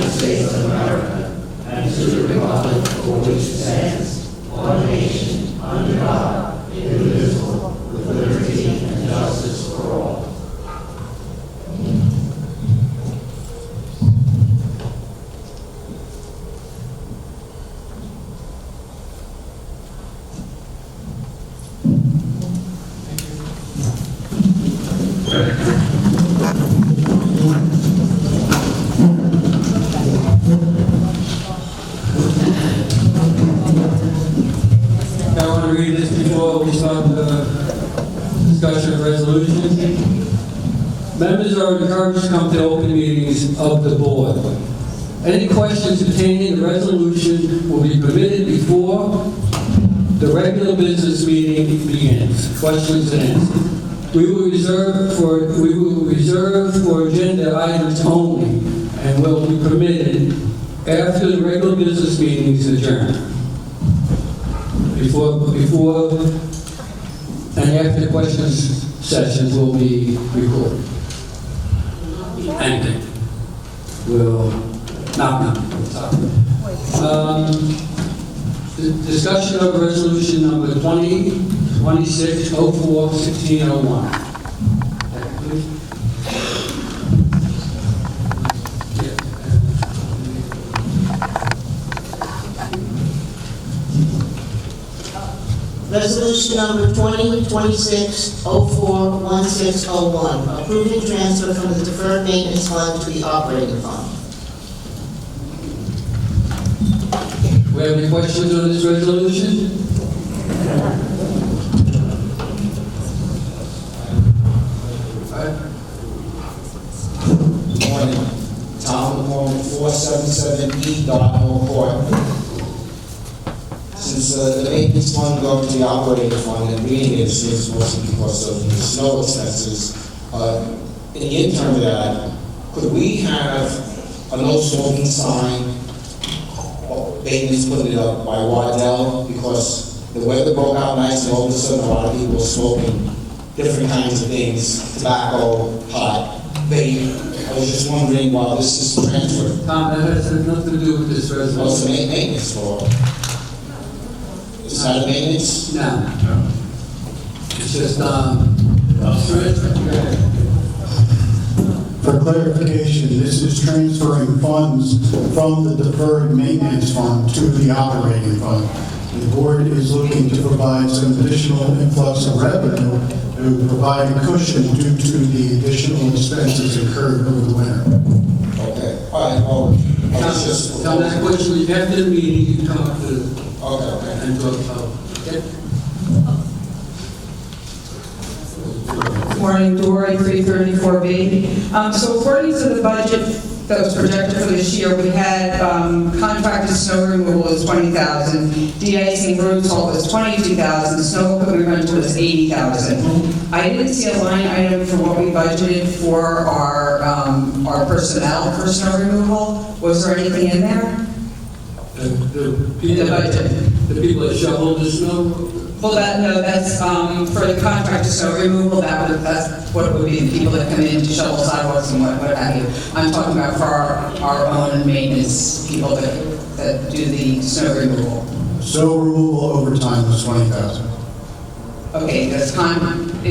States of America and to the republic for which it stands, one nation, under God, indivisible, with liberty and justice for all. I want to read this before we start the discussion of resolution. Members are encouraged to come to open meetings of the board. Any questions pertaining to the resolution will be permitted before the regular business meeting begins. Questions and answers. We will reserve for agenda items only and will be permitted after the regular business meeting is adjourned. Before and after questions sessions will be recorded. Anything will not. Discussion of resolution number 2026-04-1601. Resolution number 2026-04-1601, approving transfer from the deferred maintenance fund to the operating fund. We have any questions on this resolution? Good morning. Tom Lamone, 477E Dartmoor Court. Since the maintenance fund goes to the operating fund and being here is mostly because of the snow expenses, in the interim of that, could we have a no smoking sign, maintenance putting it up by Waddell, because the weather broke out nice and all of a sudden a lot of people were smoking different kinds of things, tobacco, pot, vape. I was just wondering why this is transferred. Tom, that has nothing to do with this What's the resolution. maintenance for? Is that maintenance? No. It's just, For clarification, this is transferring funds from the deferred maintenance fund to the operating fund. The board is looking to provide some additional influx of revenue to provide a cushion due to the additional expenses incurred over the winter. Okay, all right, well, I was just... Tom, that question, after the meeting, you can come up to Okay. and talk about. Okay. Morning, Dory, 334B. So according to the budget that was projected for this year, we had contracted snow removal was $20,000, de-icing road salt was $22,000, snow equipment rental was $80,000. I didn't see a line item for what we budgeted for our personnel for snow removal. Was there anything in there? In the budget? The people that shovel the snow? Well, that's for the contracted snow removal, that's what would be the people that come in to shovel sidewalks and what have you. I'm talking about for our own maintenance people that do the snow removal. Snow removal overtime was $20,000. Okay, it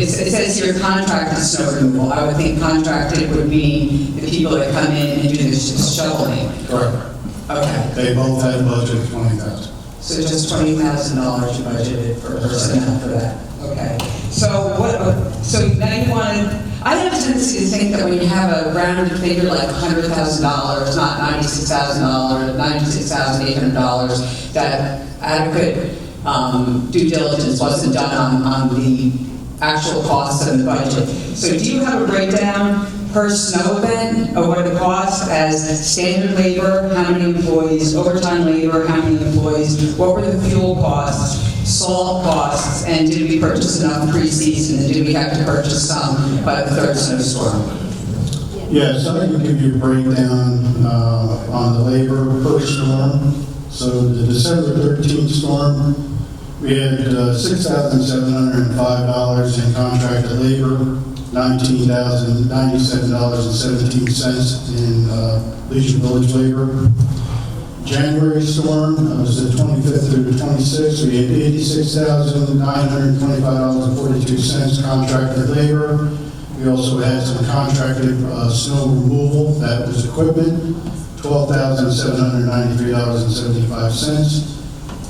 says here contracted snow removal. I would think contracted would be the people that come in and do the shoveling. Correct. Okay, They both had a budget of $20,000. so just $20,000 you budgeted for personnel for that. Okay. So now you wanted, I have a tendency to think that when you have a rounded figure like $100,000, not $96,000, $96,800, that adequate due diligence wasn't done on the actual costs of the budget. So do you have a breakdown per snow event of what it costs as standard labor, how many employees, overtime labor, how many employees, what were the fuel costs, salt costs, and did we purchase enough pre-season, and did we have to purchase some by the third snowstorm? Yes, I can give you a breakdown on the labor per storm. So the December 13th storm, we had $6,705 in contracted labor. $19,097.17 in Legion Village labor. January storm was the 25th through the 26th. We had $86,925.42 contracted labor. We also had some contracted snow removal, that was equipment, $12,793.75.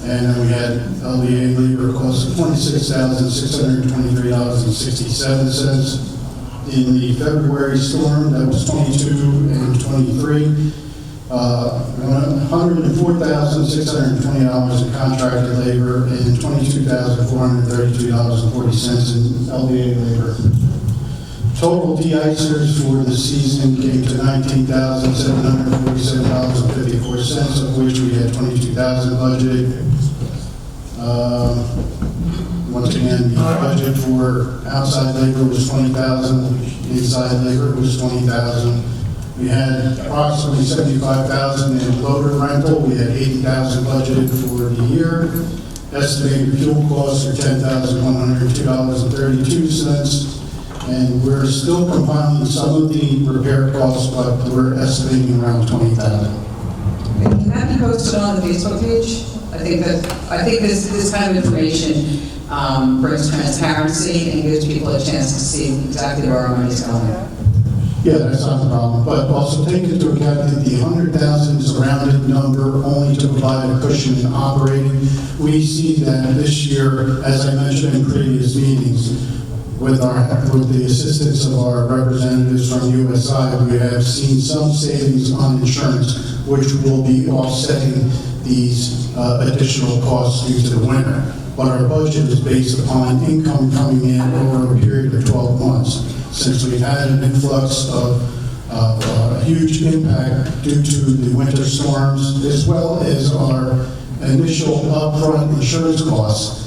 And then we had LDA labor costs of $26,623.67. In the February storm, that was 22 and 23. $104,620 in contracted labor and $22,432.40 in LDA labor. Total de-icers for the season came to $19,747.54, of which we had $22,000 budgeted. Once again, the budget for outside labor was $20,000, inside labor was $20,000. We had approximately $75,000 in loader rental. We had $80,000 budgeted for the year. Estimated fuel costs are $10,102.32. And we're still compiling some of the repair costs, but we're estimating around $20,000. Can that be posted on the Facebook page? I think this kind of information brings transparency and gives people a chance to see exactly where our money's going. Yeah, that's not the problem. But also take into account that the 100,000 is a rounded number only to provide a cushion in operating. We see that this year, as I mentioned in previous meetings, with the assistance of our representatives from USI, we have seen some savings on insurance, which will be offsetting these additional costs due to the winter. But our budget is based upon income coming in over a period of 12 months. Since we've had an influx of a huge impact due to the winter storms, as well as our initial upfront insurance costs,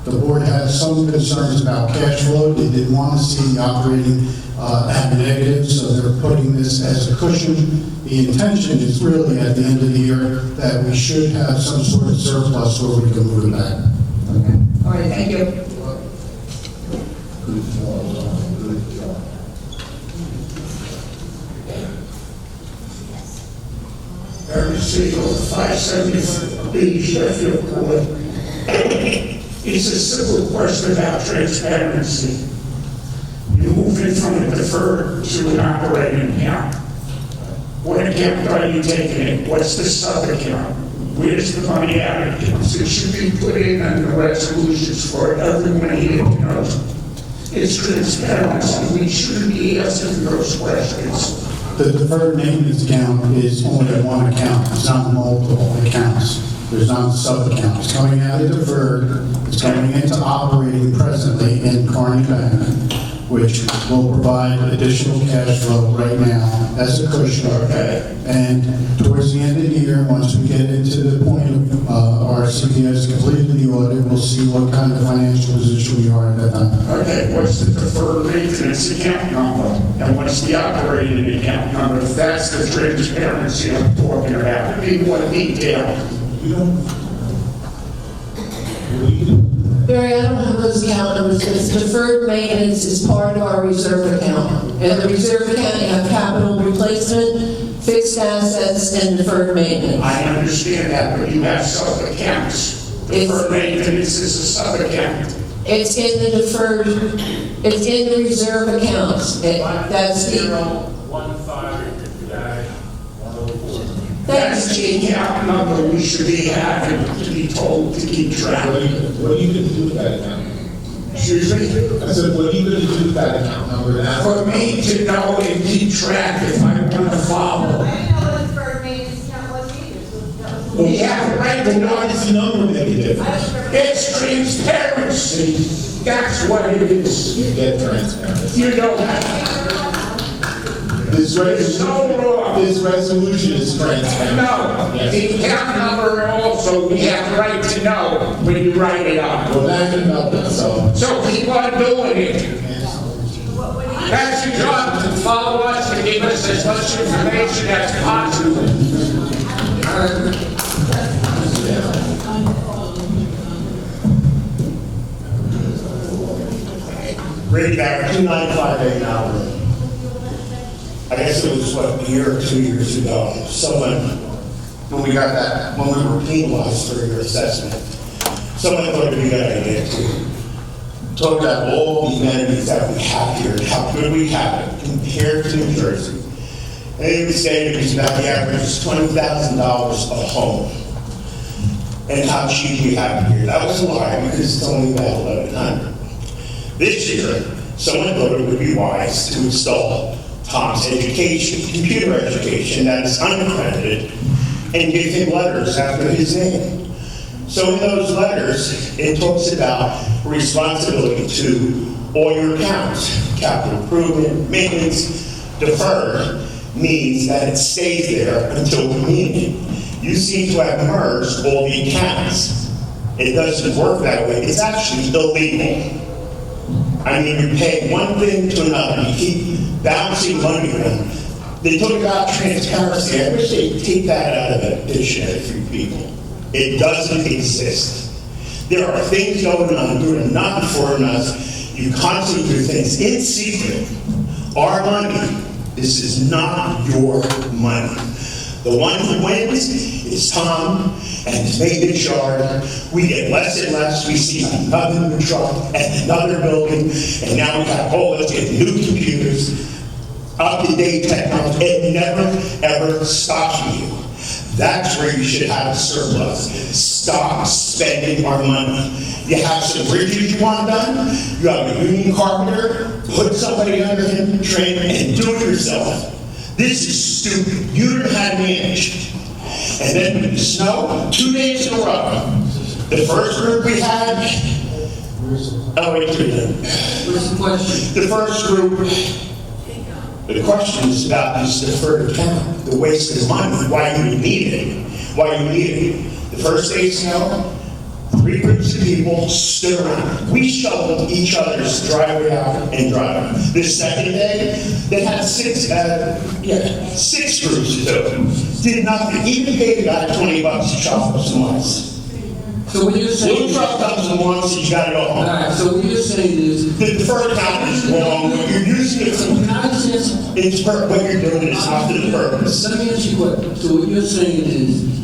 the board had some concerns about cash flow. They didn't want to see the operating at negative, so they're putting this as a cushion. The intention is really at the end of the year that we should have some sort of surplus where we can move it back. Okay. All right, thank you. Barry Siegel, 570B Sheffield Court. It's a simple question about transparency. You're moving from a deferred to an operating account. What account are you taking in? What's the sub-account? Where's the money allocated? It should be put in on the resolutions for everyone here to know. It's transparency. We shouldn't be asking those questions. The deferred maintenance account is only one account. It's not multiple accounts. There's not a sub-account. It's coming out of deferred. It's coming into operating presently in Carney Bank, which will provide additional cash flow right now as a cushion. Okay. And towards the end of the year, once we get into the point of our CPS completed the audit, we'll see what kind of financial position we are at that time. Okay, what's the deferred maintenance account number? And what's the operating account number? That's the transparency I'm talking about. Be more detailed. Barry, I don't have those account numbers. It's deferred maintenance is part of our reserve account. And the reserve account, you have capital replacement, fixed assets, and deferred maintenance. I understand that, but you have sub-accounts. Deferred maintenance is a sub-account. It's in the deferred, it's in the reserve accounts. That's the, 1015-104. That's the account number we should be having to be told to keep track. What are you going to do with that account? Excuse me? I said, what are you going to do with that account number now? For me to know and keep track if I want to follow. I didn't know what the deferred maintenance account was either, so that was. We have a right to know. Why does the number make a difference? It's transparency. That's what it is. You get transparency. You know that. This resolution is transparent. No, Yes. the account number also, we have the right to know when you write it up. Well, that's another, so. So people are doing it. That's your job, to follow us and give us as much information as possible. Ray Ricky Barrett, 295 hour. I guess it was, what, a year or 2 years ago, someone, when we were penalized for your assessment, someone thought it'd be a good idea to talk about all the amenities that we have here and how good we have it compared to New Jersey. And they would say it was about the average $20,000 a home. And how cheap we have it here. That was a lie because it's only about 1,100. This year, someone thought it would be wise to install Tom's education, computer education that is unaccredited, and give him letters after his name. So in those letters, it talks about responsibility to all your accounts. Capital improvement, maintenance, deferred means that it stays there until we need it. You seem to have merged all the accounts. It doesn't work that way. It's actually illegal. I mean, you pay one thing to another. You keep bouncing money around. They talk about transparency. I wish they'd take that out of the dictionary for people. It doesn't exist. There are things going on. You're not informing us. You constantly do things in secret. Our money. This is not your money. The one who wins is Tom and his maintenance yard. We get less and less. We see another new truck and another building, and now we have, let's get new computers, up-to-date technology. It never, ever stops you. That's where you should have a surplus. Stop spending our money. You have some bridges you want done, you have a union carpenter, put somebody under him, train him, and do it yourself. This is stupid. You don't have to manage. And then with the snow, 2 days in a row. The first group we had, wait 3 minutes. What's the question? The first group, the question is about this deferred account, the waste of money, why you need it. The first day of snow, 3 groups of people stood around. We shoveled each other's driveway out and drive. The second day, they had 6 groups to do. Did nothing. Even paid a guy $20 to shovel some ice. So what you're saying... Blue truck comes in once, you got it all. All right, so what you're saying is... The deferred account is wrong. You're using it for... Can I just answer? It's for what you're doing is not to the purpose. Let me ask you what. So what you're saying is,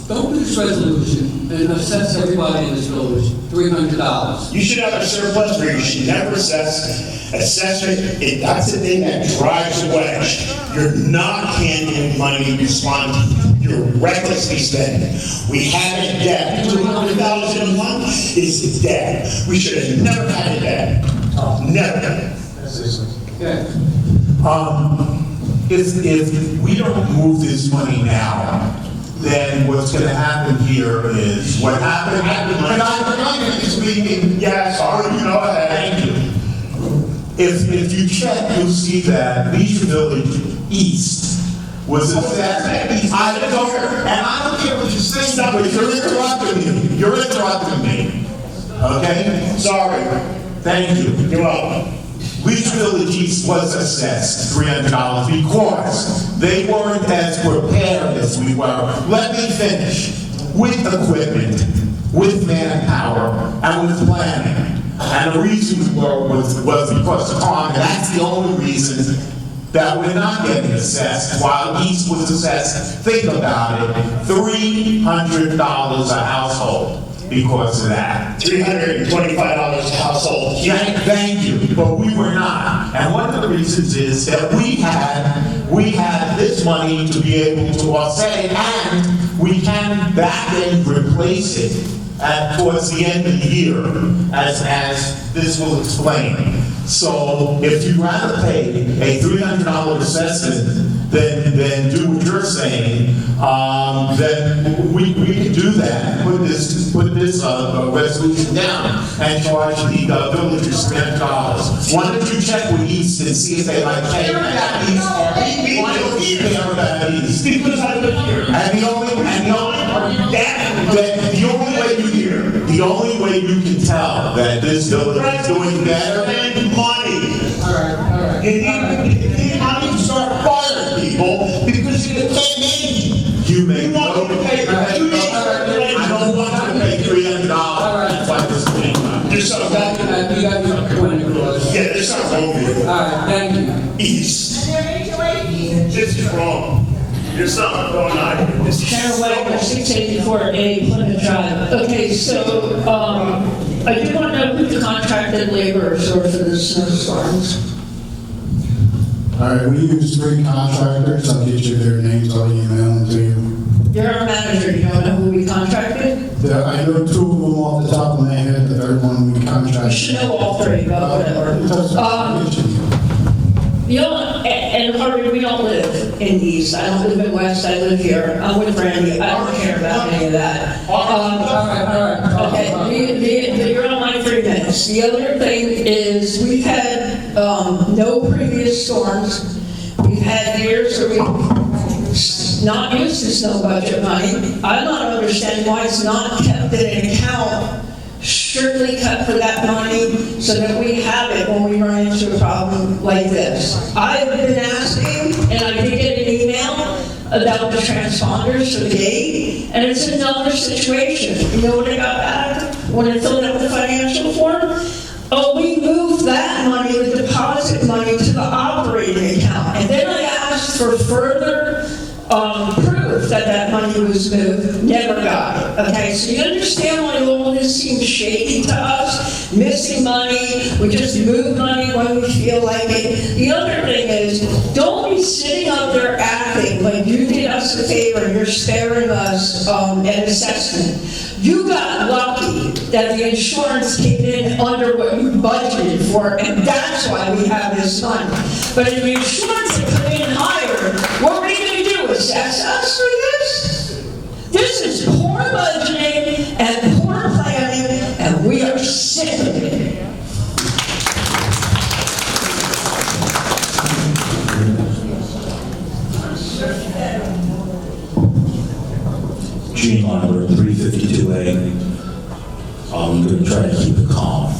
don't do this resolution and assess everybody in this village $300. You should have a surplus where you should never assess. Assessment, that's the thing that drives a wedge. You're not handling money responsibly. You're recklessly spending. We had a debt. $200,000 a month is debt. We should have never had a debt. Never. Okay. If we don't move this money now, then what's going to happen here is what happened. And I'm speaking. Yes, you know that. Thank you. If you check, you'll see that Beach Village East was assessed. I don't care what you say, but you're interrupting me. You're interrupting me. Okay? Sorry. Thank you. You're welcome. Beach Village East was assessed $300 because they weren't as prepared as we were. Let me finish. With equipment, with manpower, and with planning. And the reason was because of Tom, and that's the only reason that we're not getting assessed, while East was assessed, think about it, $300 a household because of that. $325 a household. Yeah, thank you, but we were not. And one of the reasons is that we had this money to be able to offset it, and we can back end replace it towards the end of the year, as this will explain. So if you'd rather pay a $300 assessment than do what you're saying, then we can do that. Put this resolution down and charge the villagers $300. Why don't you check with East and see if they like paying that East? Why don't you pay that East? Because I live here. And the only way you can tell that this village is doing better. Spend money. All right. You need money to start firing people because you can't manage it. You make want no. to pay I don't want to pay $300. That's why this thing. You're so bad. You got your point across. It's not wrong, man. All right, thank you. East. And their HOA This is wrong. There's something going on here. This is Sharon Wagner, 684A Plymouth Drive. Okay, so, I do want to know who the contracted laborers were for the snowstorms. All right, we use 3 contractors. I'll get you their names, I'll email them to you. You're our manager, you don't know who we contracted? I know 2 of them off the top of my head, the third one we contracted. You should know all 3, but whatever. You know, and Harvey, we don't live in East, I don't live in West, I live here. I'm with Randy, I don't care about any of that. All right. Okay, you're on my 3 minutes. The other thing is, we've had no previous storms. We've had years where we've not used the snow budget money. I'm not understanding why it's not kept in an account, strictly cut for that money, so that we have it when we run into a problem like this. I've been asking, and I did get an email about the transponders for the gate, and it's another situation. You know what I got back when I filled out the financial form? Oh, we moved that money, the deposit money, to the operating account, and then I asked for further proof that that money was moved, never got it. Okay, so you understand why all this seems shady to us? Missing money, we just move money when we feel like it. The other thing is, don't be sitting up there acting like you did us a favor and you're sparing us an assessment. You got lucky that the insurance came in under what you budgeted for, and that's why we have this money. But if the insurance had come in higher, what were you going to do? Assess us for this? This is poor budgeting and poor planning, and we are sick of it. Gene Lambert, 352A. I'm going to try to keep it calm.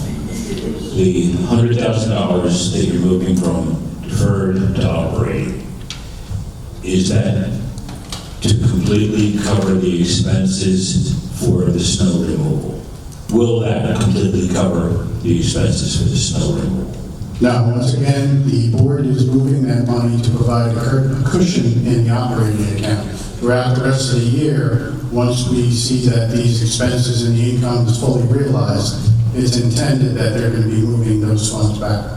The $100,000 that you're moving from deferred to operating, is that to completely cover the expenses for the snow removal? Will that completely cover the expenses for the snow removal? Now, once again, the board is moving that money to provide a cushion in the operating account. Throughout the rest of the year, once we see that these expenses and the income is fully realized, it's intended that they're going to be moving those funds back.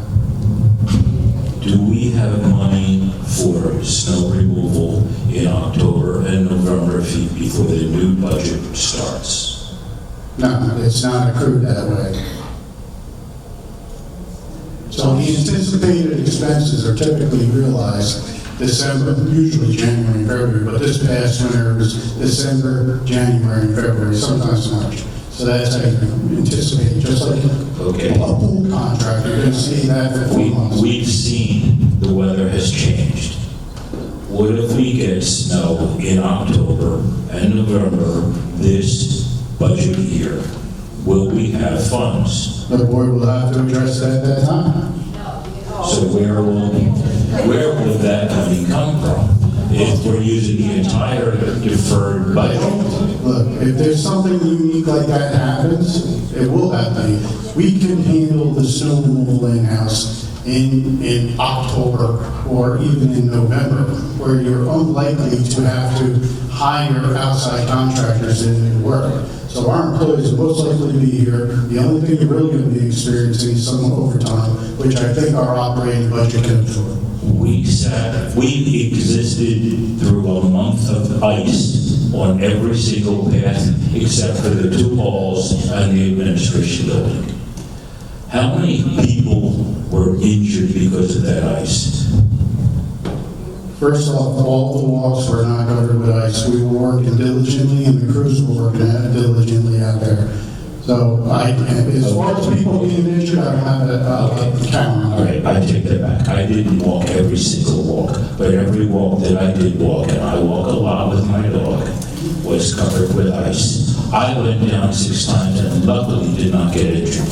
Do we have money for snow removal in October and November before the new budget starts? No, it's not accrued that way. So the anticipated expenses are typically realized December, usually January and February, but this past winter was December, January, and February, sometimes March. So that's how you anticipate, just like a pool contract, you're going to see that for 4 months. We've seen the weather has changed. What if we get snow in October and November this budget year? Will we have funds? The board will have to address that at that time. So where will that money come from? If we're using the entire deferred budget? Look, if there's something unique like that happens, it will happen. We can handle the snow removal in-house in October or even in November, where you're unlikely to have to hire outside contractors in to work. So our employees will most likely be here. The only thing you're really going to be experiencing is some overtime, which I think our operating budget can absorb. We existed through a month of ice on every single path except for the 2 halls and the administration building. How many people were injured because of that ice? First off, all the walks were not covered with ice. We were working diligently, and the crews were working diligently out there. So, as far as people being injured, I don't have a count on All right, I take that back. I didn't walk every single walk, but every walk that I did walk, and I walk a lot with my dog, was covered with ice. I went down 6 times and luckily did not get injured.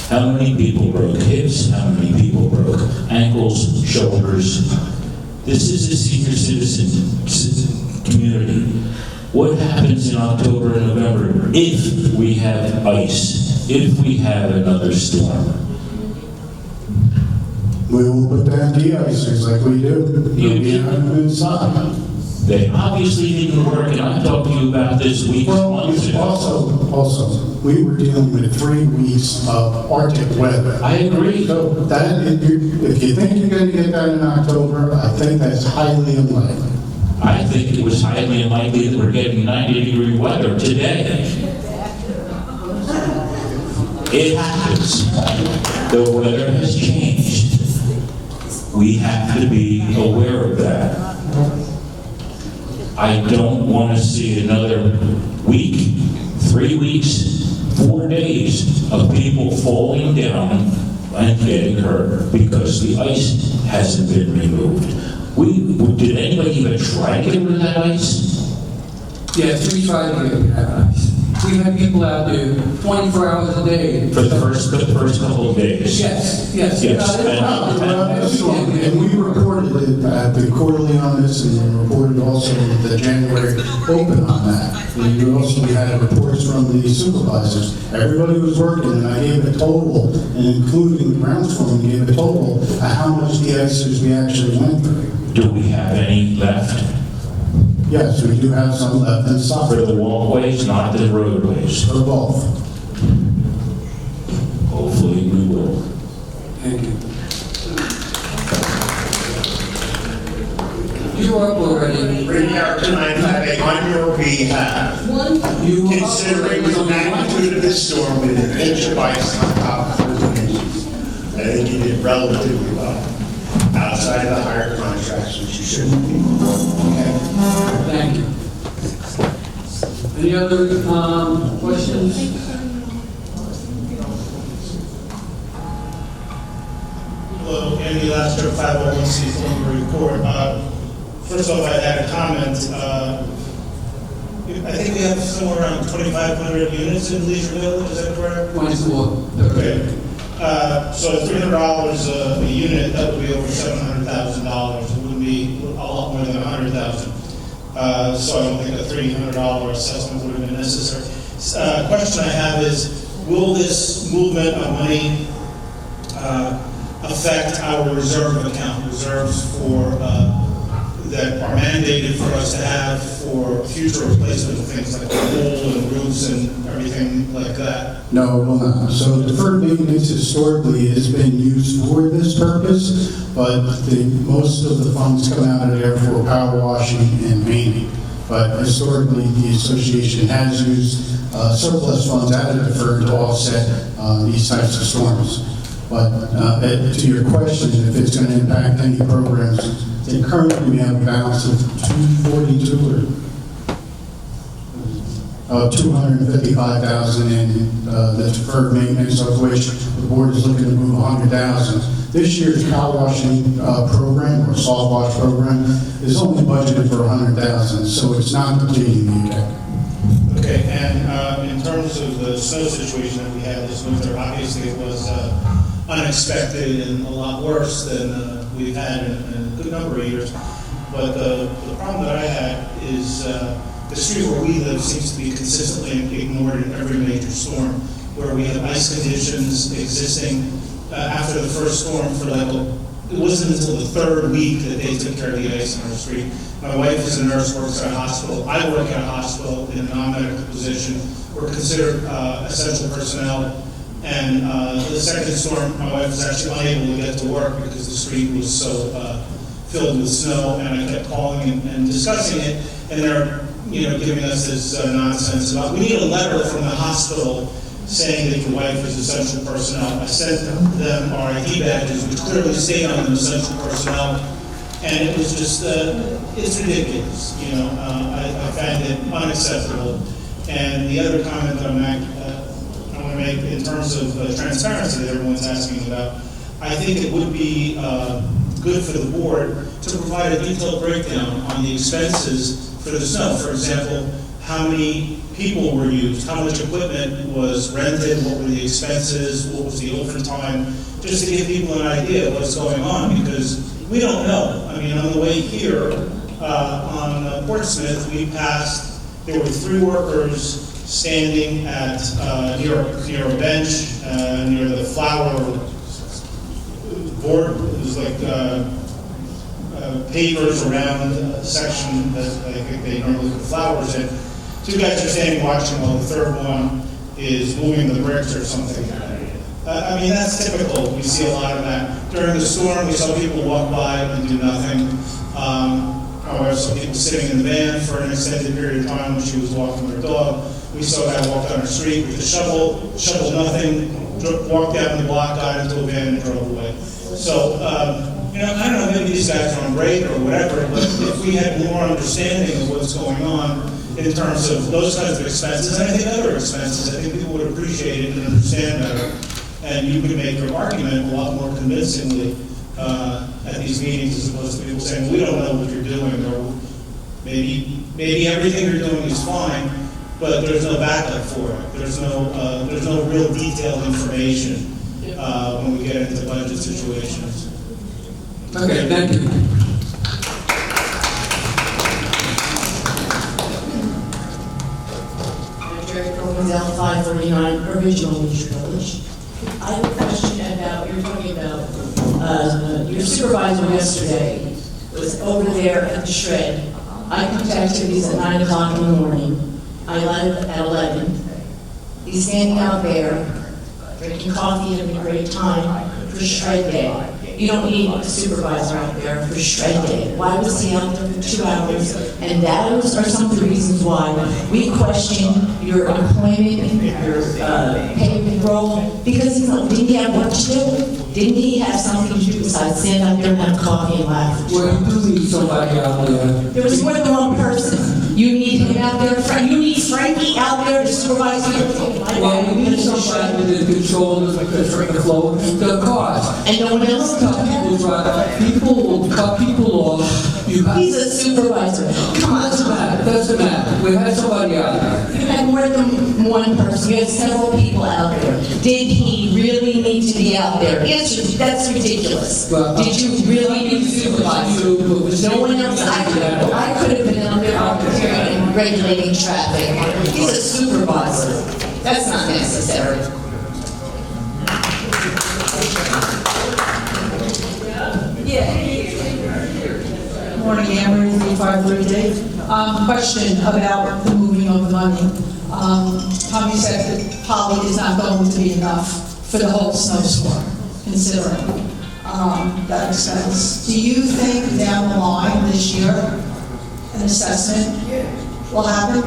How many people broke hips? How many people broke ankles, shoulders? This is a senior citizen community. What happens in October and November if we have ice, if we have another storm? We will put down de-icers like we do. You did? Inside. They obviously didn't work, and I talked to you about this weeks, months ago. Also, we were dealing with 3 weeks of Arctic weather. I agree. So that, if you think you're gonna get that in October, I think that's highly unlikely. I think it was highly unlikely that we're getting 90-degree weather today. It happens. The weather has changed. We have to be aware of that. I don't want to see another week, 3 weeks, 4 days of people falling down and getting hurt because the ice hasn't been removed. Did anybody even try to get rid of that ice? Yes, we tried to get rid of that ice. We had people out there 24 hours a day. For the first couple of days? Yes. Yes. And we reported it at the quarterly on this, and we reported also the January open on that. And we had reports from the supervisors. Everybody was working, and I gave a total, and including the grounds foreman, gave a total of how much de-icers we actually went through. Do we have any left? Yes, we do have some left in stock. For the walkways, not the roadways? For both. Hopefully we will. Thank you. You are up already. Bring out tonight on your behalf, considering the magnitude of this storm with an inch of ice on top of the conditions. I think you did relatively well, outside of the higher contracts, which you shouldn't be. Okay? Thank you. Any other questions? Hello, Andy Laster, 501c report. First off, I had a comment. I think we have somewhere around 2,500 units in Leisure Village, is that correct? 24. Okay. So $300 a unit, that would be over $700,000. It would be a lot more than $100,000. So I don't think a $300 assessment would have been necessary. Question I have is, will this movement of money affect our reserve account, reserves for that are mandated for us to have for future replacement of things like the pool and roofs and everything like that? No, it will not. So deferred maintenance historically has been used for this purpose, but most of the funds come out of there for power washing and painting. But historically, the association has used surplus funds out of deferred to offset these types of storms. But to your question, if it's going to impact any programs, currently we have a balance of 242 or 255,000 in the deferred maintenance, of which the board is looking to move 100,000. This year's power washing program or salt wash program is only budgeted for 100,000, so it's not completing the account. Okay, and in terms of the snow situation that we had this winter, obviously it was unexpected and a lot worse than we've had in a good number of years. But the problem that I had is the street where we live seems to be consistently ignored in every major storm, where we have ice conditions existing after the first storm for like, it wasn't until the third week that they took care of the ice on our street. My wife is a nurse, works at a hospital. I work at a hospital in a non-medical position. We're considered essential personnel. And the second storm, my wife was actually unable to get to work because the street was so filled with snow, and I kept calling and discussing it, and they're giving us this nonsense about, we need a letter from the hospital saying that your wife is essential personnel. I sent them our ID badges, which clearly state on them essential personnel, and it was just, it's ridiculous, I find it unacceptable. And the other comment that I want to make in terms of transparency that everyone's asking about, I think it would be good for the board to provide a detailed breakdown on the expenses for the snow. For example, how many people were used, how much equipment was rented, what were the expenses, what was the overtime, just to give people an idea of what's going on, because we don't know. I mean, on the way here on Portsmouth, we passed, there were 3 workers standing at near a bench near the flower board, it was like pavers around a section that I think they normally put flowers in. Two guys are standing watching while the third one is moving the bricks or something. I mean, that's typical. We see a lot of that. During the storm, we saw people walk by and do nothing. However, some people sitting in the van for an extended period of time when she was walking her dog. We saw a guy walk down the street with a shovel nothing, walked down the block, got into a van and drove away. So, you know, I don't know, maybe these guys are on break or whatever, but if we had more understanding of what's going on in terms of those kinds of expenses, and I think other expenses, I think people would appreciate it and understand better. And you could make your argument a lot more convincingly at these meetings as opposed to people saying, we don't know what you're doing, or maybe everything you're doing is fine, but there's no backup for it. There's no real detailed information when we get into budget situations. Okay, thank you. Jerry Propendel, 549 Original Beach Village. I have a question about, you're talking about, your supervisor yesterday was over there at the shred. I contacted him, he's at 9 o'clock in the morning. I left at 11. He's standing out there, drinking coffee, having a great time for shred day. You don't need a supervisor out there for shred day. Why was he out there for 2 hours? And those are some of the reasons why we question your employment, your pay role, because didn't he have work to do? Didn't he have something to do besides stand out there and have coffee and laugh? Well, you do need somebody out there. There was more than one person. You need him out there, you need Frankie out there to supervise you. Well, we need somebody that can control the flow of the cars. And no one else can. People will cut people off. He's a supervisor. Come on. Doesn't matter. We had somebody out there. You had more than one person. You had several people out there. Did he really need to be out there? Answer, that's ridiculous. Did you really need to supervise? No one else. I could have been out there and regulating traffic. He's a supervisor. That's not necessary. Morning, Amber, 530. Question about the moving of the money. Tommy said that Polly is not going to be enough for the whole snowstorm, considering that expense. Do you think down the line this year, an assessment will happen?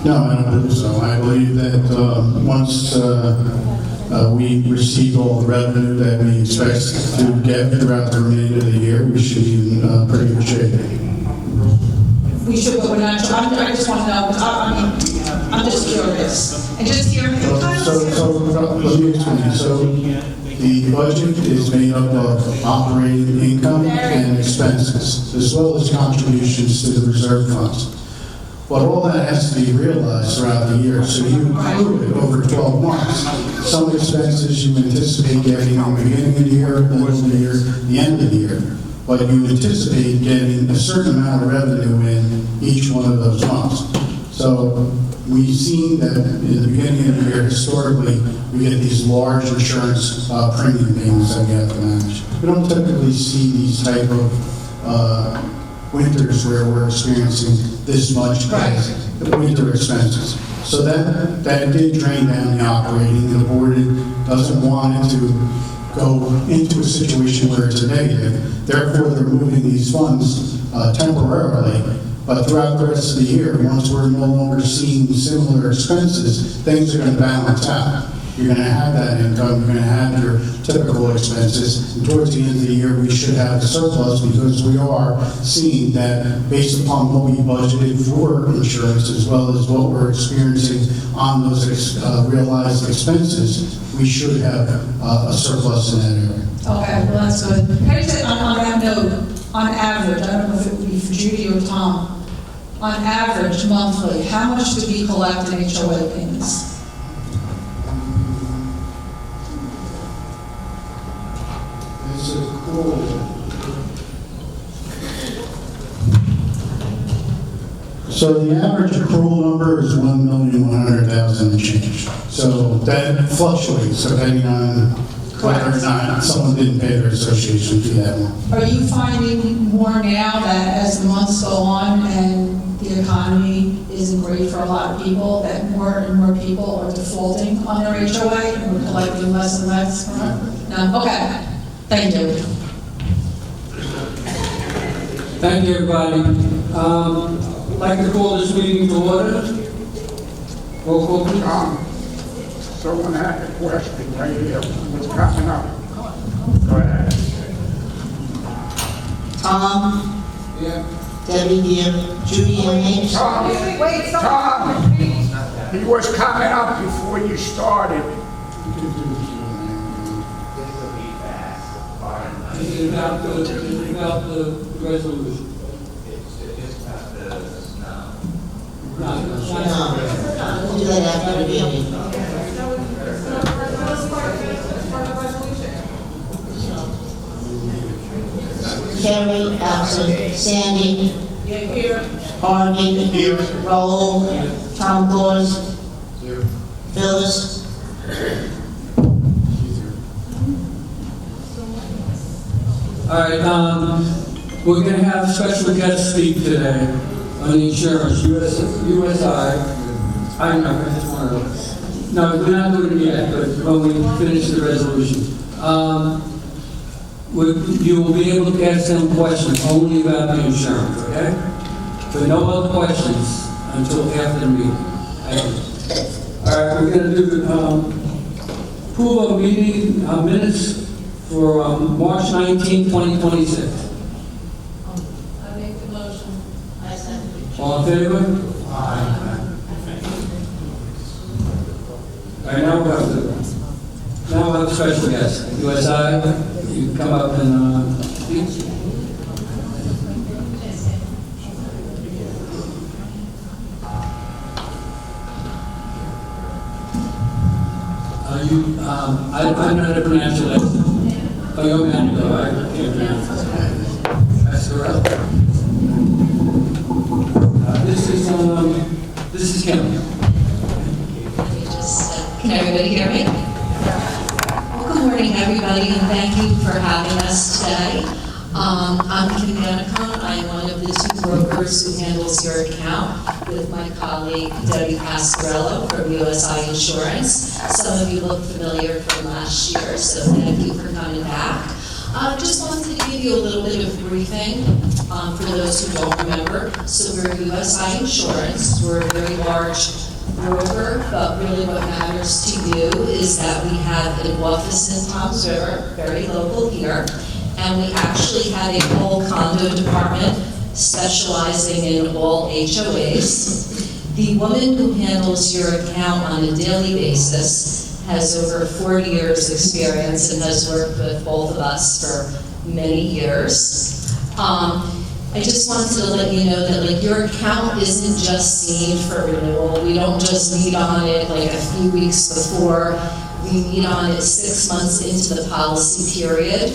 No, I don't believe so. I believe that once we receive all the revenue that we expect to get throughout the remainder of the year, we should be in pretty good shape. We should, but we're not. I just want to know. I'm just curious. And just hearing the So let me explain. So the budget is made up of operating income and expenses, as well as contributions to the reserve funds. But all that has to be realized throughout the year, so you accrue it over 12 months. Some expenses you anticipate getting in the beginning of the year, middle of the year, the end of the year. But you anticipate getting a certain amount of revenue in each one of those months. So we've seen that in the beginning of the year, historically, we get these large insurance premium payments that we have to manage. We don't typically see these type of winters where we're experiencing this much winter expenses. So that did drain down the operating. The board doesn't want it to go into a situation where it's a negative. Therefore, they're moving these funds temporarily. But throughout the rest of the year, once we're no longer seeing similar expenses, things are going to balance out. You're going to have that income, you're going to have your typical expenses, and towards the end of the year, we should have a surplus because we are seeing that based upon what we budgeted for insurance as well as what we're experiencing on those realized expenses, we should have a surplus in that area. Okay, well, that's good. Can I say on that note, on average, I don't know if it would be for Judy or Tom, on average, monthly, how much do we collect in HOA payments? It's a cool. So the average accrual number is 1,100,000 and change. So that fluctuates depending on whether or not someone didn't pay their association fee that month. Are you finding more now that as the months go on and the economy isn't great for a lot of people, that more and more people are defaulting on their HOA and we're collecting less and less from it? No? Okay. Thank you. Thank you, everybody. I'd like to call this meeting to order. Roll call, please. Someone had a question right here, what's coming up? Go ahead. Tom, Yeah. Debbie here, Judy and me. Tom, Tom, he was coming up before you started. About the resolution. No, we'll do that after the meeting. Carrie, absent, Sandy, Harvey, Raoul, Tom Claus, Phyllis. All right, we're gonna have special guest speak today on the insurance, USI. I know, I just want to, no, we're not doing it yet, but when we finish the resolution. You will be able to ask them questions only about the insurance, okay? But no other questions until after the meeting. All right, we're gonna do approval of meeting minutes for March 19, 2026. I make the motion. I second. All in favor? Aye. All right, now we'll have a special guest. USI, you can come up and speak. I don't know how to pronounce your last name. Oh, you're Manuel, I can't pronounce it. That's correct. This is Kim. Can everybody hear me? Well, good morning, everybody, and thank you for having us today. I'm Kim Manicone. I'm one of the two brokers who handles your account with my colleague Debbie Pasquarello from USI Insurance. Some of you look familiar from last year, so thank you for coming back. Just wanted to give you a little bit of briefing for those who don't remember. So we're USI Insurance. We're a very large broker, but really what matters to you is that we have an office in Toms River, very local here, and we actually have a whole condo department specializing in all HOAs. The woman who handles your account on a daily basis has over 40 years experience and has worked with both of us for many years. I just wanted to let you know that your account isn't just seen for renewal. We don't just meet on it a few weeks before. We meet on it 6 months into the policy period.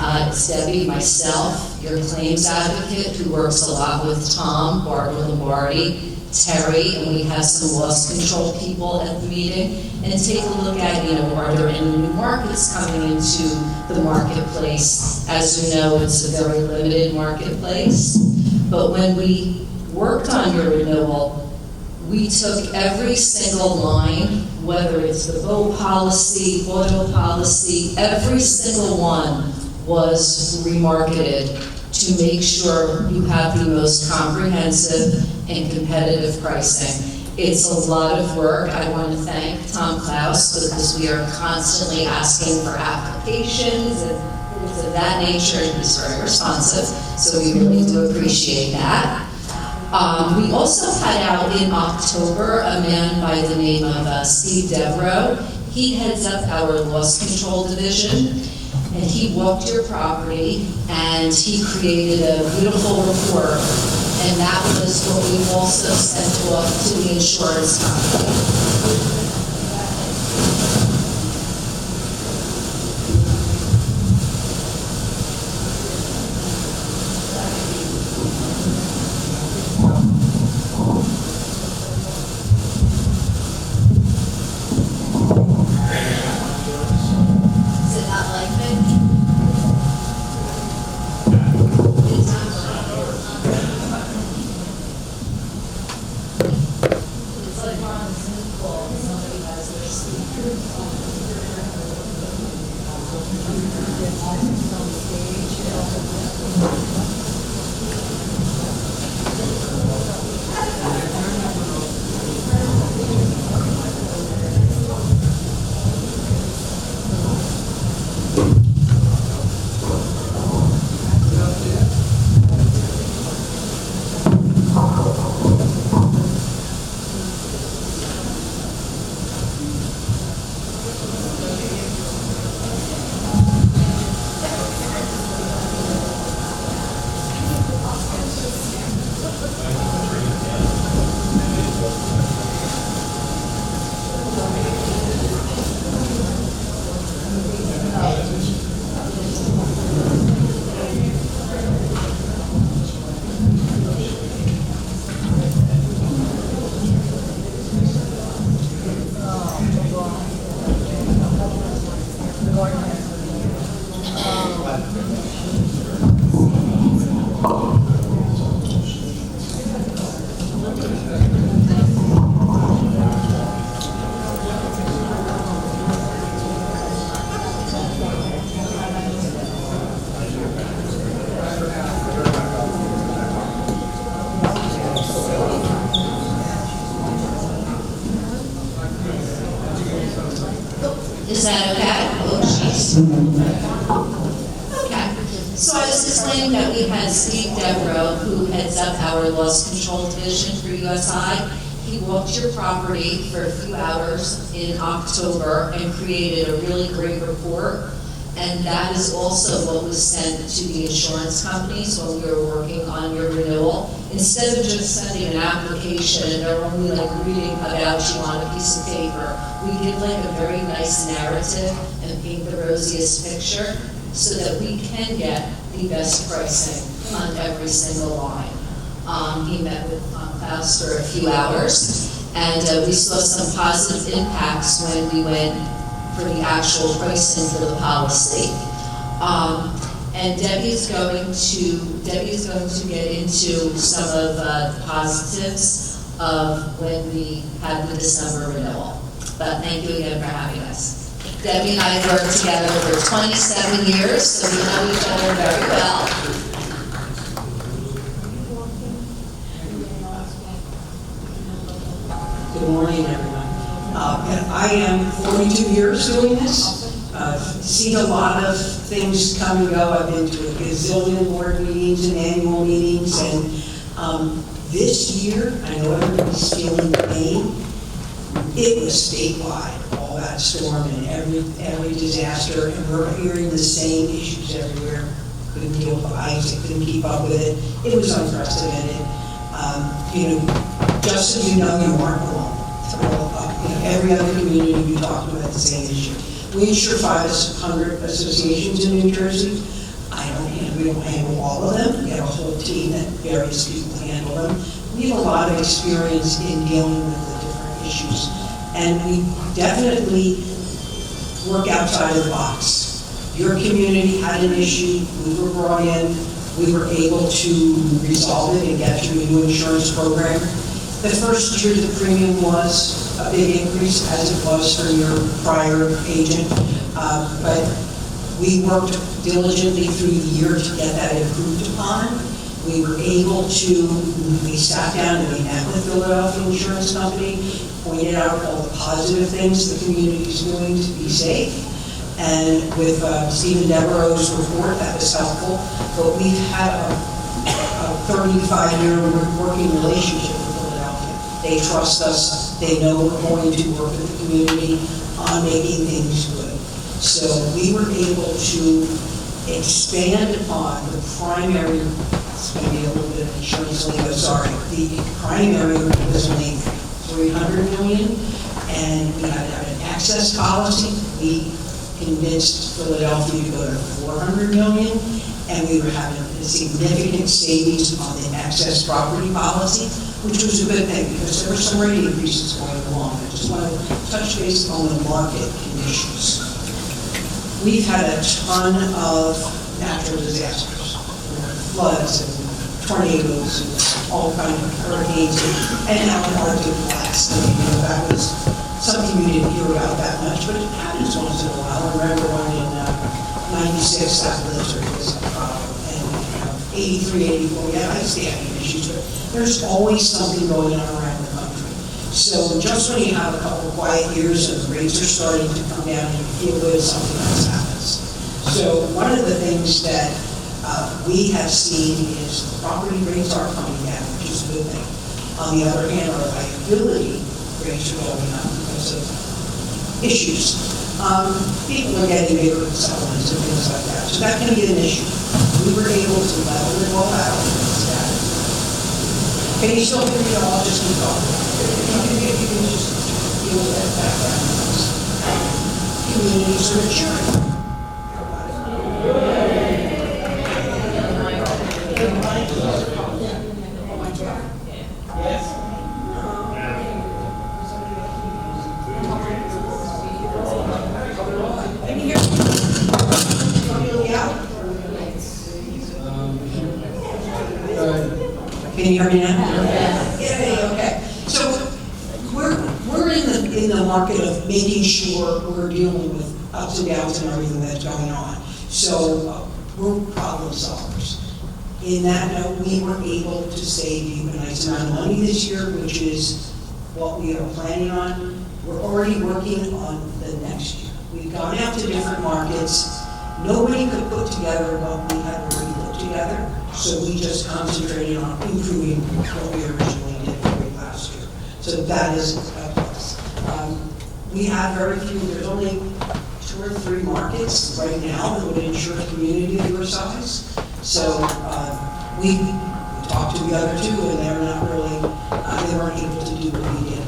It's Debbie, myself, your claims advocate who works a lot with Tom, Barbara Lombardi, Terry, and we have some loss control people at the meeting, and take a look at, are there any new markets coming into the marketplace? As you know, it's a very limited marketplace. But when we worked on your renewal, we took every single line, whether it's the boat policy, auto policy, every single one was remarketed to make sure you have the most comprehensive and competitive pricing. It's a lot of work. I want to thank Tom Klaus because we are constantly asking for applications and things of that nature, and he's very responsive, so we really do appreciate that. We also had out in October a man by the name of Steve Devereaux. He heads up our loss control division, and he walked your property and he created a beautiful report, and that was what we also sent off to the insurance company. call if somebody has their speaker. Is that okay? Oh, jeez. Okay. So I was explaining that we had Steve Devereaux, who heads up our loss control division for USI. He walked your property for a few hours in October and created a really great report. And that is also what was sent to the insurance companies when we were working on your renewal. Instead of just sending an application or only like reading about you on a piece of paper, we give like a very nice narrative and paint the rosiest picture so that we can get the best pricing on every single line. He met with Klaus for a few hours, and we saw some positive impacts when we went for the actual pricing for the policy. And Debbie's going to get into some of the positives of when we had the December renewal. But thank you again for having us. Debbie and I have worked together for 27 years, so we know each other very well. Good morning, everyone. I am 42 years doing this. Seen a lot of things come and go. I've been to a gazillion board meetings and annual meetings, and this year, I know everybody's feeling the pain. It was statewide, all that storm and every disaster, and we're hearing the same issues everywhere. Couldn't deal with the ice, couldn't keep up with it. It was unprecedented. Just so you know, you aren't alone. Every other community we talked about the same issue. We insure 500 associations in New Jersey. We don't handle all of them. We have a whole team that various people handle them. We have a lot of experience in dealing with the different issues. And we definitely work outside of the box. Your community had an issue, we were brought in, we were able to resolve it and get you a new insurance program. The first year the premium was a big increase, as it was for your prior agent, but we worked diligently through the year to get that improved upon. We were able to, we sat down and we met with Philadelphia Insurance Company, pointed out all the positive things the community is doing to be safe, and with Stephen Devereaux's report, that was helpful, but we've had a 35-year working relationship with Philadelphia. They trust us, they know we're going to work with the community on making things good. So we were able to expand upon the primary, it's going to be a little bit of insurance lingo, sorry, the primary was only $300 million, and we had to have an excess policy. We convinced Philadelphia to go to $400 million, and we were having a significant savings on the excess property policy, which was a good thing because there were some rate increases going along. I just want to touch base on the market conditions. We've had a ton of natural disasters, floods and tornadoes and all kinds of hurricanes and now an Arctic blast. I mean, that was something we didn't hear about that much, but it happens once in a while. I remember one in 96, that blizzard was a problem, and 83, 84, we had ice damming issues, but there's always something going on around the country. So just when you have a couple of quiet years and the rates are starting to come down and you feel good, something else happens. So one of the things that we have seen is property rates are coming down, which is a good thing. On the other hand, our liability rates are going up because of issues. People are getting bigger settlements and things like that, so that can be an issue. We were able to level it all out. Can you still hear me? I'll just keep talking. You can just deal with that background noise. Communities are maturing. Can you hear me now? Yeah, okay. So we're in the market of making sure we're dealing with ups and downs and everything that's going on. So we're problem solvers. In that note, we were able to save you a nice amount of money this year, which is what we are planning on. We're already working on the next year. We've gone out to different markets. Nobody could put together what we had already put together. So we just concentrated on improving what we originally did for last year. So that is a plus. We have very few, there's only 2 or 3 markets right now that would insure a community of your size. So we talked to the other 2 and they're not really, they weren't able to do what we did.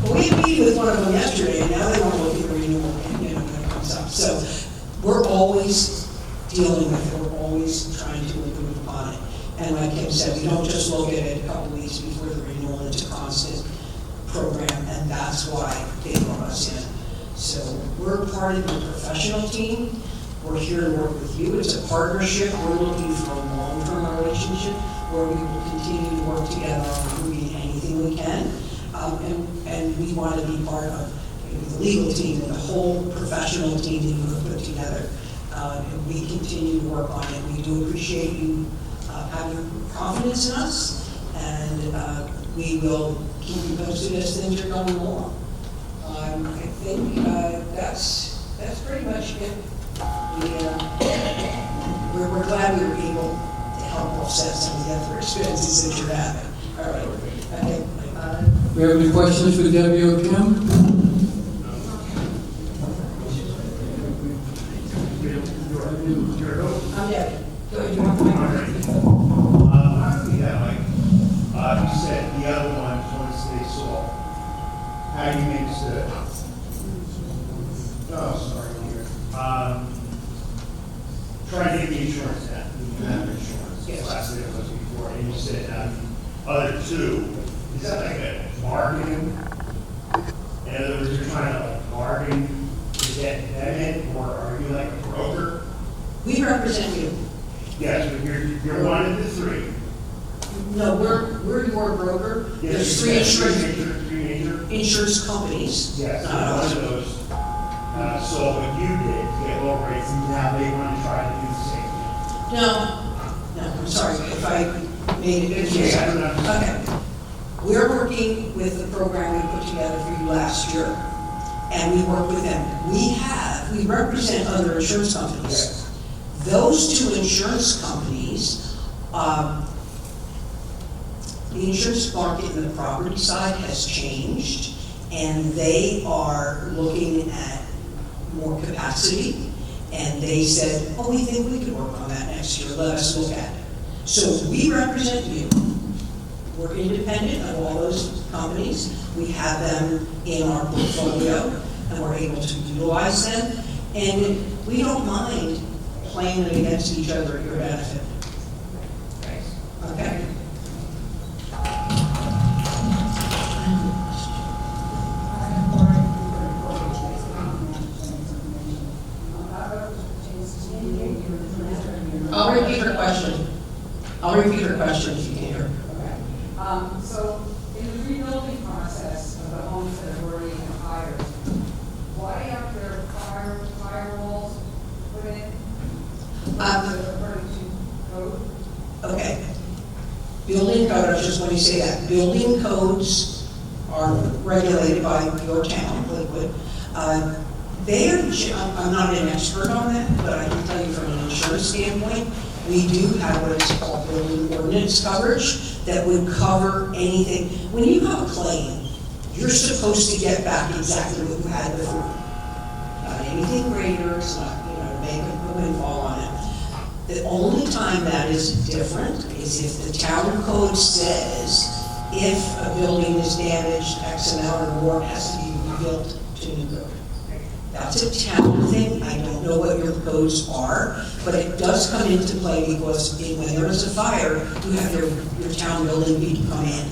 But we had a meeting with one of them yesterday and now they want to look at renewal, when it comes up. So we're always dealing with it, we're always trying to improve upon it. And like Kim said, we don't just look at it a couple weeks before the renewal, it's a constant program, and that's why they brought us in. So we're part of the professional team, we're here to work with you, it's a partnership, we're looking for a long-term relationship where we will continue to work together on improving anything we can, and we want to be part of the legal team and the whole professional team that you have put together. And we continue to work on it. We do appreciate you having confidence in us, and we will keep you posted as things are going along. I think that's pretty much it. We're glad we were able to help offset some of the other expenses that you're having. All right. Okay. We have any questions for Debbie or Kim? I'm Debbie. You said the other ones, once they saw how you mix the, trying to get the insurance down, you have insurance, Yes. last thing it was before, and you said, other 2, is that like a bargain? In other words, you're trying to like bargain to get them in, or are you like a broker? We represent you. Yes, but you're one of the 3. No, we're your broker. There's 3 insurance companies. Yes, Not one us. of those. So what you did to get low rates, and now they want to try to do the same thing. No, I'm sorry if I made it confusing. Yeah, I don't know. Okay. We're working with the program we put together for you last year, and we work with them. We represent other insurance companies. Yes. Those 2 insurance companies, the insurance market in the property side has changed, and they are looking at more capacity, and they said, oh, we think we could work on that next year, let us look at it. So we represent you. We're independent of all those companies. We have them in our portfolio, and we're able to utilize them, and we don't mind playing it against each other at your benefit. Okay? I'll repeat her question if you can hear. So in the rebuilding process of the homes that have already been hired, why aren't there firewalls put in? According to code? Okay. Building code, I was just going to say that, building codes are regulated by your town, Lakewood. I'm not an expert on that, but I can tell you from an insurance standpoint, we do have what is called building ordinance coverage that would cover anything. When you have a claim, you're supposed to get back exactly what you had before. Not anything greater, it's not, to make a windfall on it. The only time that is different is if the town code says if a building is damaged, X amount or more, it has to be rebuilt to new code. That's a town thing. I don't know what your codes are, but it does come into play because when there is a fire, you have your town building people come in.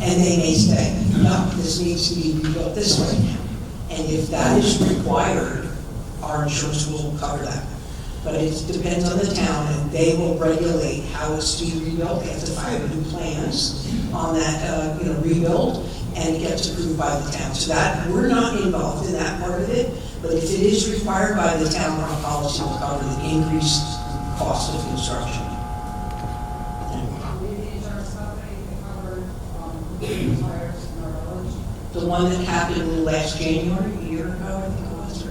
And they may say, no, this needs to be rebuilt this way now. And if that is required, our insurance will cover that. But it depends on the town, and they will regulate how it's to be rebuilt. They have to file new plans on that, rebuild, and it gets approved by the town. So that, we're not involved in that part of it, but if it is required by the town, our policy will cover the increased cost of construction. The one that happened last January, a year ago, I think it was,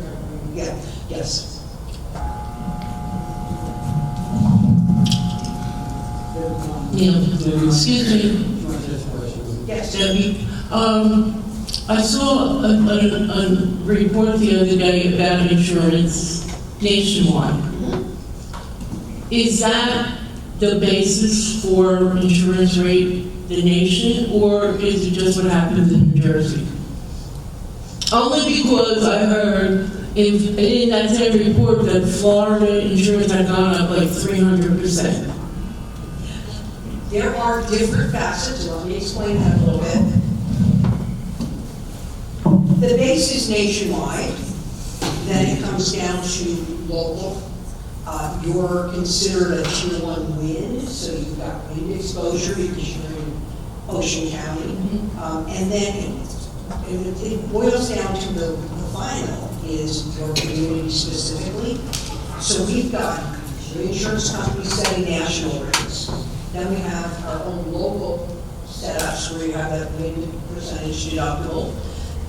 yeah, yes. Yeah, excuse me. Yes. Debbie, I saw a report the other day about insurance nationwide. Is that the basis for insurance rate, the nation, or is it just what happens in New Jersey? Only because I heard in that same report that Florida insurance had gone up like 300%. There are different facets, let me explain that a little bit. The base is nationwide, then it comes down to local. You're considered a tier 1 wind, so you've got wind exposure because you're in Ocean County. And then it boils down to the final is your community specifically. So we've got the insurance companies setting national rates. Then we have our own local setups where you have that wind percentage deductible.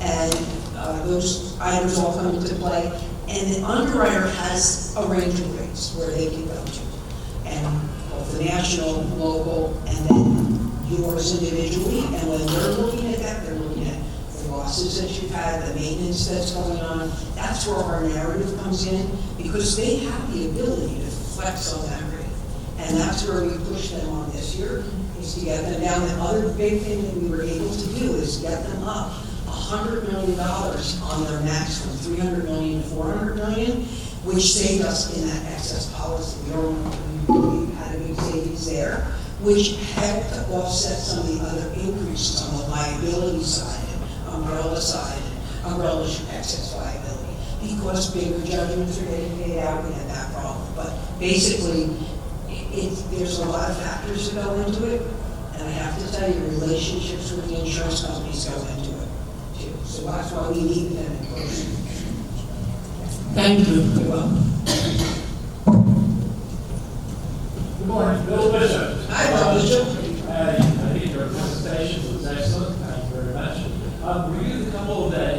And those items all come into play. And the underwriter has a range of rates where they can go to. And both the national, local, and then yours individually. And when they're looking at that, they're looking at the losses that you've had, the maintenance that's going on. That's where our narrative comes in because they have the ability to flex on that rate. And that's where we push them on this year, is to get them down. The other big thing that we were able to do is get them up $100 million on their max from $300 million to $400 million, which saved us in that excess policy. We had a big savings there, which helped to offset some of the other increases on the liability side, umbrella side, umbrella excess liability. Because bigger judgments are getting paid out, we had that problem. But basically, there's a lot of factors that go into it, and I have to tell you, relationships with the insurance companies go into it, too. So that's why we need them in close. Thank you. You're welcome. Good morning, Bill Bishop. Hi, Bill Bishop. I think your presentation was excellent. Thank you very much. Were you the couple that a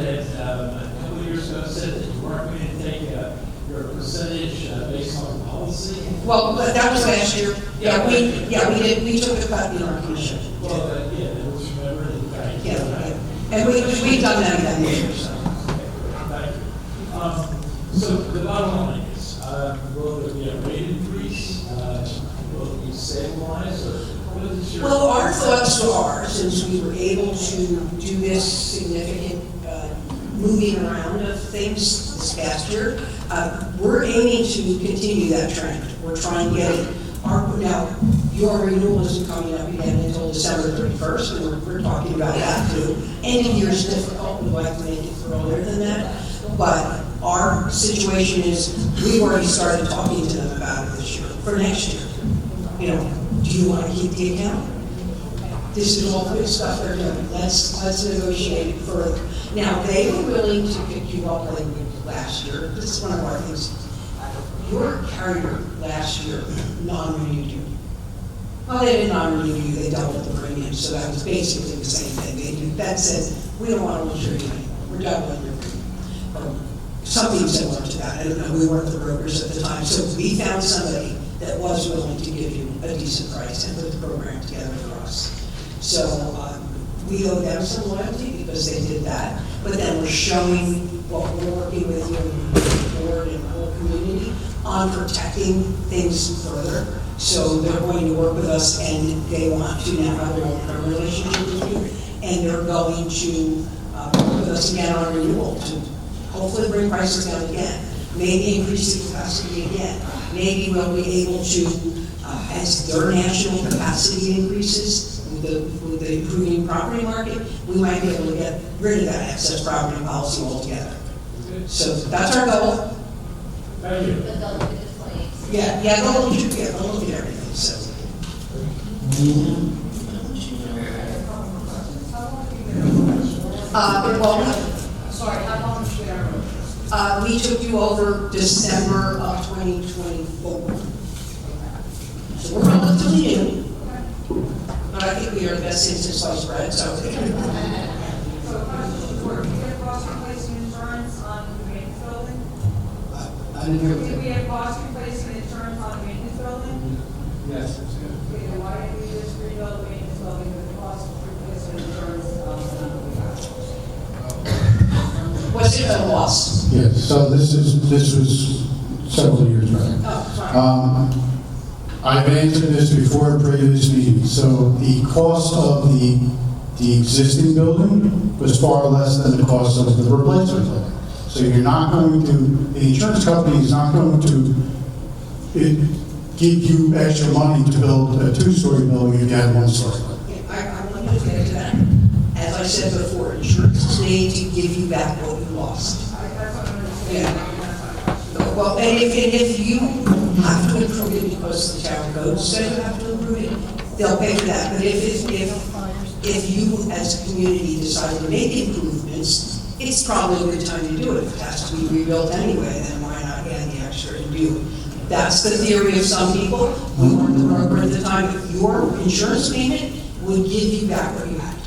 couple of years ago said that you weren't going to take your percentage based on policy? Well, but that was last year. We took a cut in our commission. Well, it was remembered in the bank. Yeah. And we've done that again this year, so. Thank you. So the bottom line is, will there be a rate increase? Will it be stabilized, or what is your? Well, our thoughts are, since we were able to do this significant moving around of things this past year, we're aiming to continue that trend. We're trying to get it. Now, your renewal isn't coming up again until December 31st, and we're talking about that too. End of year is difficult. We'd like to make it earlier than that. But our situation is, we've already started talking to them about it this year, for next year. Do you want to keep the account? This is all good stuff they're doing. Let's negotiate it further. Now, they were willing to pick you up like last year. This is one of our things. Your carrier last year non-renewed you. Well, they didn't non-renew you, they doubled the premium, so that was basically the same thing. That said, we don't want to insure you anymore, we're doubling your premium. Something similar to that. I don't know, we weren't the brokers at the time, so we found somebody that was willing to give you a decent price and put the program together for us. So we owe them some loyalty because they did that, but then we're showing what we're working with you and the board and the whole community on protecting things further. So they're going to work with us and they want to now have a long-term relationship with you, and they're going to work with us again on renewal to hopefully bring prices down again, maybe increase the capacity again. Maybe we'll be able to, as their national capacity increases with the improving property market, we might be able to get rid of that excess property policy altogether. So that's our goal. Thank you. Yeah, they'll look at everything, so. Sorry, how long is there? We took you over December of 2024. So we're relatively new, but I think we are the best thing since sliced bread, so. So, question for you, did we have cost replacement insurance on the maintenance building? I didn't hear Did we that. have cost replacement insurance on the maintenance building? Yes. Okay, then why didn't we just rebuild the maintenance building with the cost replacement insurance? Was it a loss? Yes, so this was several years back. I've answered this before in previous meetings. So the cost of the existing building was far less than the cost of the replacement building. So you're not going to, the insurance company is not going to give you extra money to build a two-story building if you had one story. I want to get to that. As I said before, insurance is made to give you back what you lost. Yeah. Well, and if you have to improve it because the town code says you have to improve it, they'll pay for that. But if you, as a community, decide to make improvements, it's probably a good time to do it. If it has to be rebuilt anyway, then why not add the extra and do it? That's the theory of some people. We weren't the broker at the time. Your insurance payment would give you back what you had.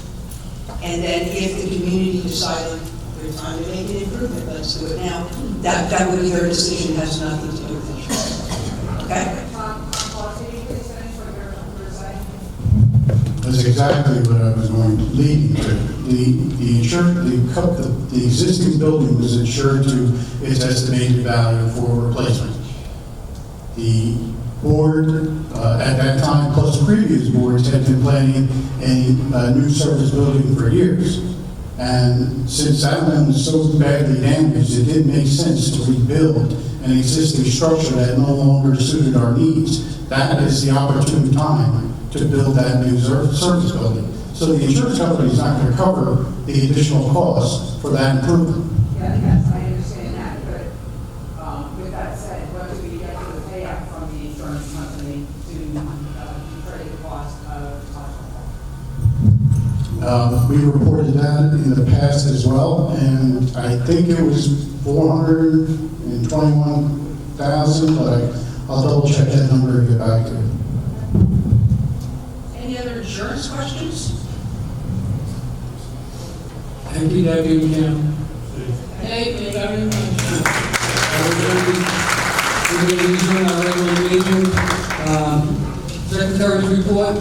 And then if the community decided there's time to make an improvement, let's do it now. That would be their decision, has nothing to do with insurance. Okay? That's exactly what I was going leading to. The existing building was insured to its estimated value for replacement. The board, at that time, plus previous boards, had been planning a new service building for years. And since that one was so badly damaged, it didn't make sense to rebuild an existing structure that no longer suited our needs. That is the opportune time to build that new service building. So the insurance company is not going to cover the additional costs for that improvement. Yes, I understand that, but with that said, what do we get for the payout from the insurance company to defray the cost of We reported that in the past as well, and I think it was $421,000, but I'll double check that number and get back to you. Any other insurance questions? Thank you, Deputy Jim. Thank you very much. We're going to resume our regular meeting. Secretary's report.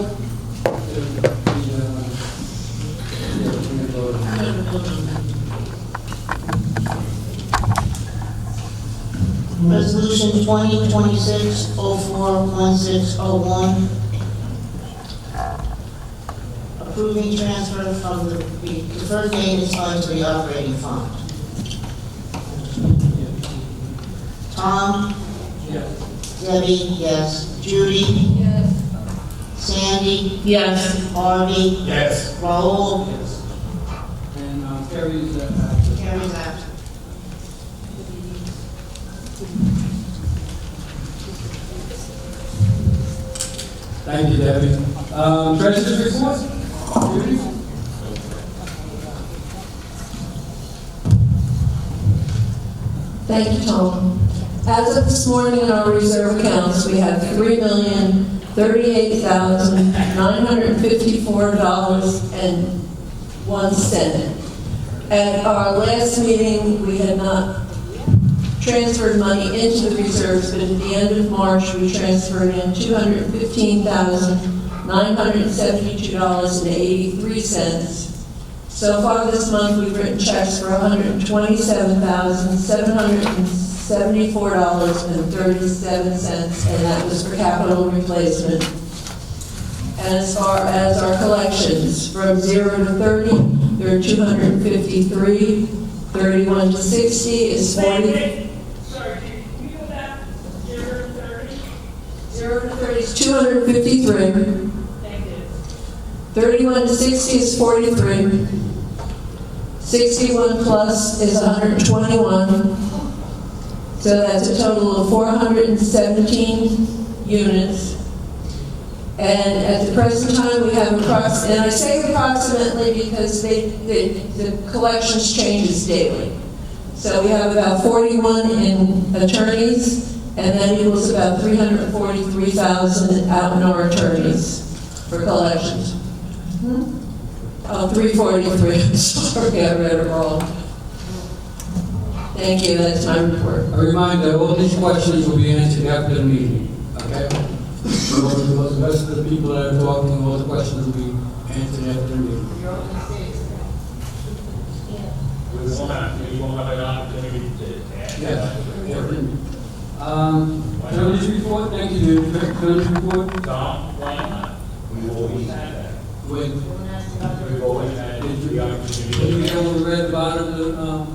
Resolution 2026-04-1601, approving transfer from the deferred maintenance fund to the operating fund. Tom? Yes. Debbie? Yes. Judy? Yes. Sandy? Yes. Harvey? Yes. Raoul? Yes. And Carrie's absent. Carrie's absent. Thank you, Debbie. Treasurer's report? Thank you, Tom. As of this morning in our reserve accounts, we have $3,038,954.01. At our last meeting, we had not transferred money into the reserves, but at the end of March, we transferred in $215,972.83. So far this month, we've written checks for $127,774.37, and that was for capital replacement. And as far as our collections, from 0 to 30, there are 253. 31 to 60 is 40. Sorry, can you go back 0 to 30? 0 to 30 is 253. Thank you. 31 to 60 is 43. 61 plus is 121. So that's a total of 417 units. And at the present time, we have and I say approximately because the collections changes daily. So we have about 41 in attorneys, and that equals about 343,000 out in our attorneys for collections. Oh, 343, sorry, I read it wrong. Thank you, that's my report. A reminder, all these questions will be answered after the meeting, okay? So the rest of the people that are talking, all the questions will be answered after the meeting. We won't have an opportunity to ask. Yes. Attorney's report, thank you, attorney's report. Tom, why not? We've always had that. We've always had the opportunity. Did you get on the red bottom of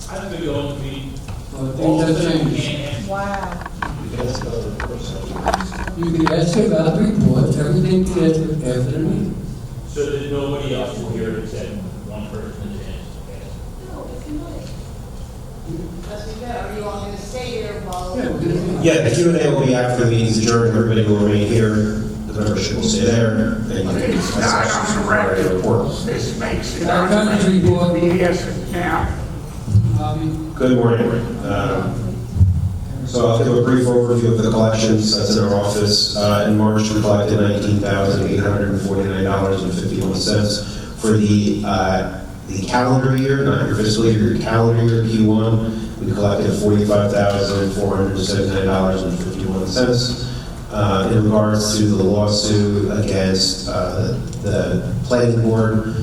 I don't think it'll be. things have changed? Wow. You can ask about the report, everything you get after the meeting. So that nobody else will hear it except one person is asked. As we go, are you all going to stay here while? Yeah, the Q&A will be after the meeting's adjourned. Everybody will remain here. The membership will stay there. And you can ask questions for our report. This makes it. Attorney's report. Yes, now. Good morning. So I'll give a brief overview of the collections that's in our office. In March, we collected $19,849.51 for the calendar year, not your fiscal year, your calendar year Q1. We collected $45,479.51. In regards to the lawsuit against the planning board,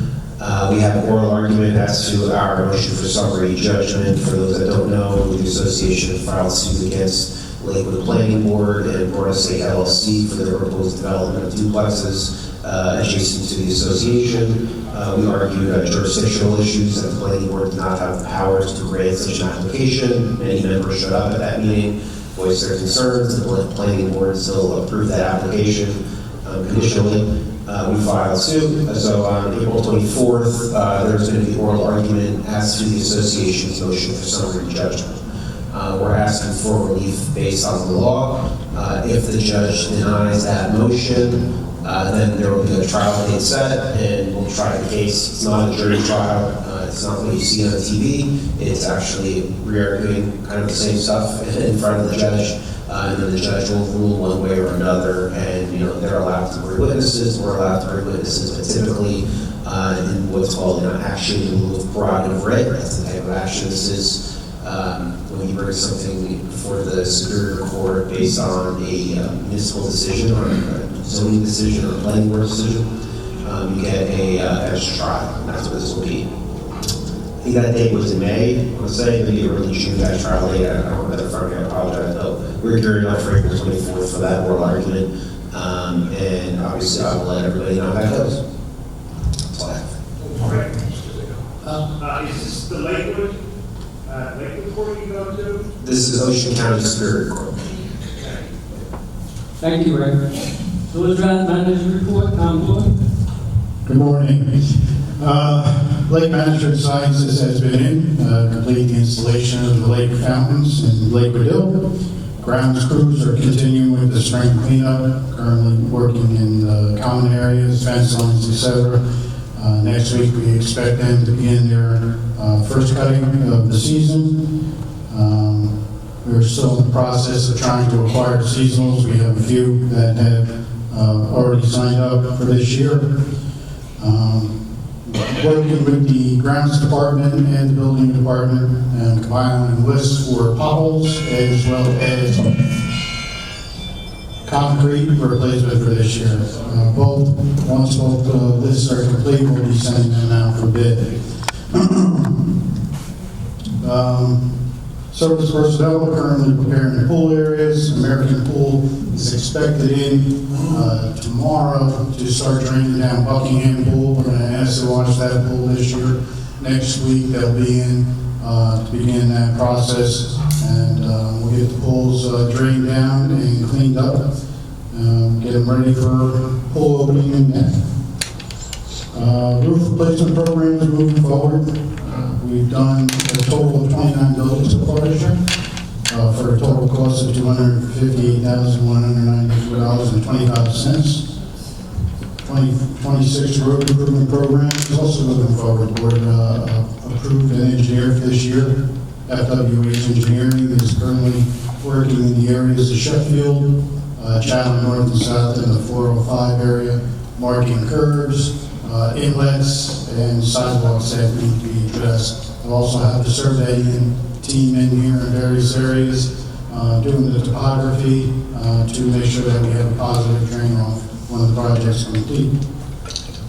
we have an oral argument as to our motion for summary judgment. For those that don't know, the association filed suit against Lakewood Planning Board and Board of State LLC for their proposed development of duplexes adjacent to the association. We argued jurisdictional issues that the planning board did not have the powers to grant such an application. Many members showed up at that meeting, voiced their concerns. The planning board still approved that application conditionally. We filed suit. So on April 24th, there's going to be oral argument as to the association's motion for summary judgment. We're asking for relief based on the law. If the judge denies that motion, then there will be a trial date set, and we'll try the case. It's not a jury trial. It's not what you see on TV. It's actually re-arguing kind of the same stuff in front of the judge. And then the judge will rule one way or another, and they're allowed to bring witnesses, we're allowed to bring witnesses, but typically in what's called an action in lieu of prerogative right, that's the type of action this is. When you bring something before the Superior Court based on a municipal decision or a zoning decision or a planning board decision, you get a extra trial, and that's what this will be. I think that date was in May, I would say, maybe early June, that trial date. I don't have that in front of me, I apologize. No, we're gearing up for April 24th for that oral argument. And obviously, I will let everybody know how that goes. That's all I have. Is this the Lakewood court you go to? This is Ocean County Superior Court. Thank you, Ray. Village Manager's report, Tom Floyd. Good morning. Lake Management Sciences has been in, complete the installation of the lake fountains in Lakewood Hill. Grounds crews are continuing with the spring cleanup, currently working in the common areas, fence lines, etc. Next week, we expect them to begin their first cutting of the season. We're still in the process of trying to acquire seasonals. We have a few that have already signed up for this year. Working with the grounds department and the building department and compiling lists for potholes as well as concrete replacement for this year. Once both lists are complete, we'll be sending them out for bid. Service personnel are currently preparing the pool areas. American Pool is expected in tomorrow to start draining down Buckingham Pool. We're going to ask to watch that pool this year. Next week they'll be in to begin that process, and we'll get the pools drained down and cleaned up, get them ready for pool opening in May. Roof replacement program is moving forward. We've done a total of 29 buildings so far this year for a total cost of $258,194.25. 26 road improvement programs is also moving forward. Board approved an engineer for this year. FWH Engineering is currently working in the areas of Sheffield, Chatham North and South in the 405 area, marking curbs, inlets, and sidewalks that need to be addressed. We'll also have the surveying team in here in various areas doing the topography to make sure that we have a positive drain off when the project's complete.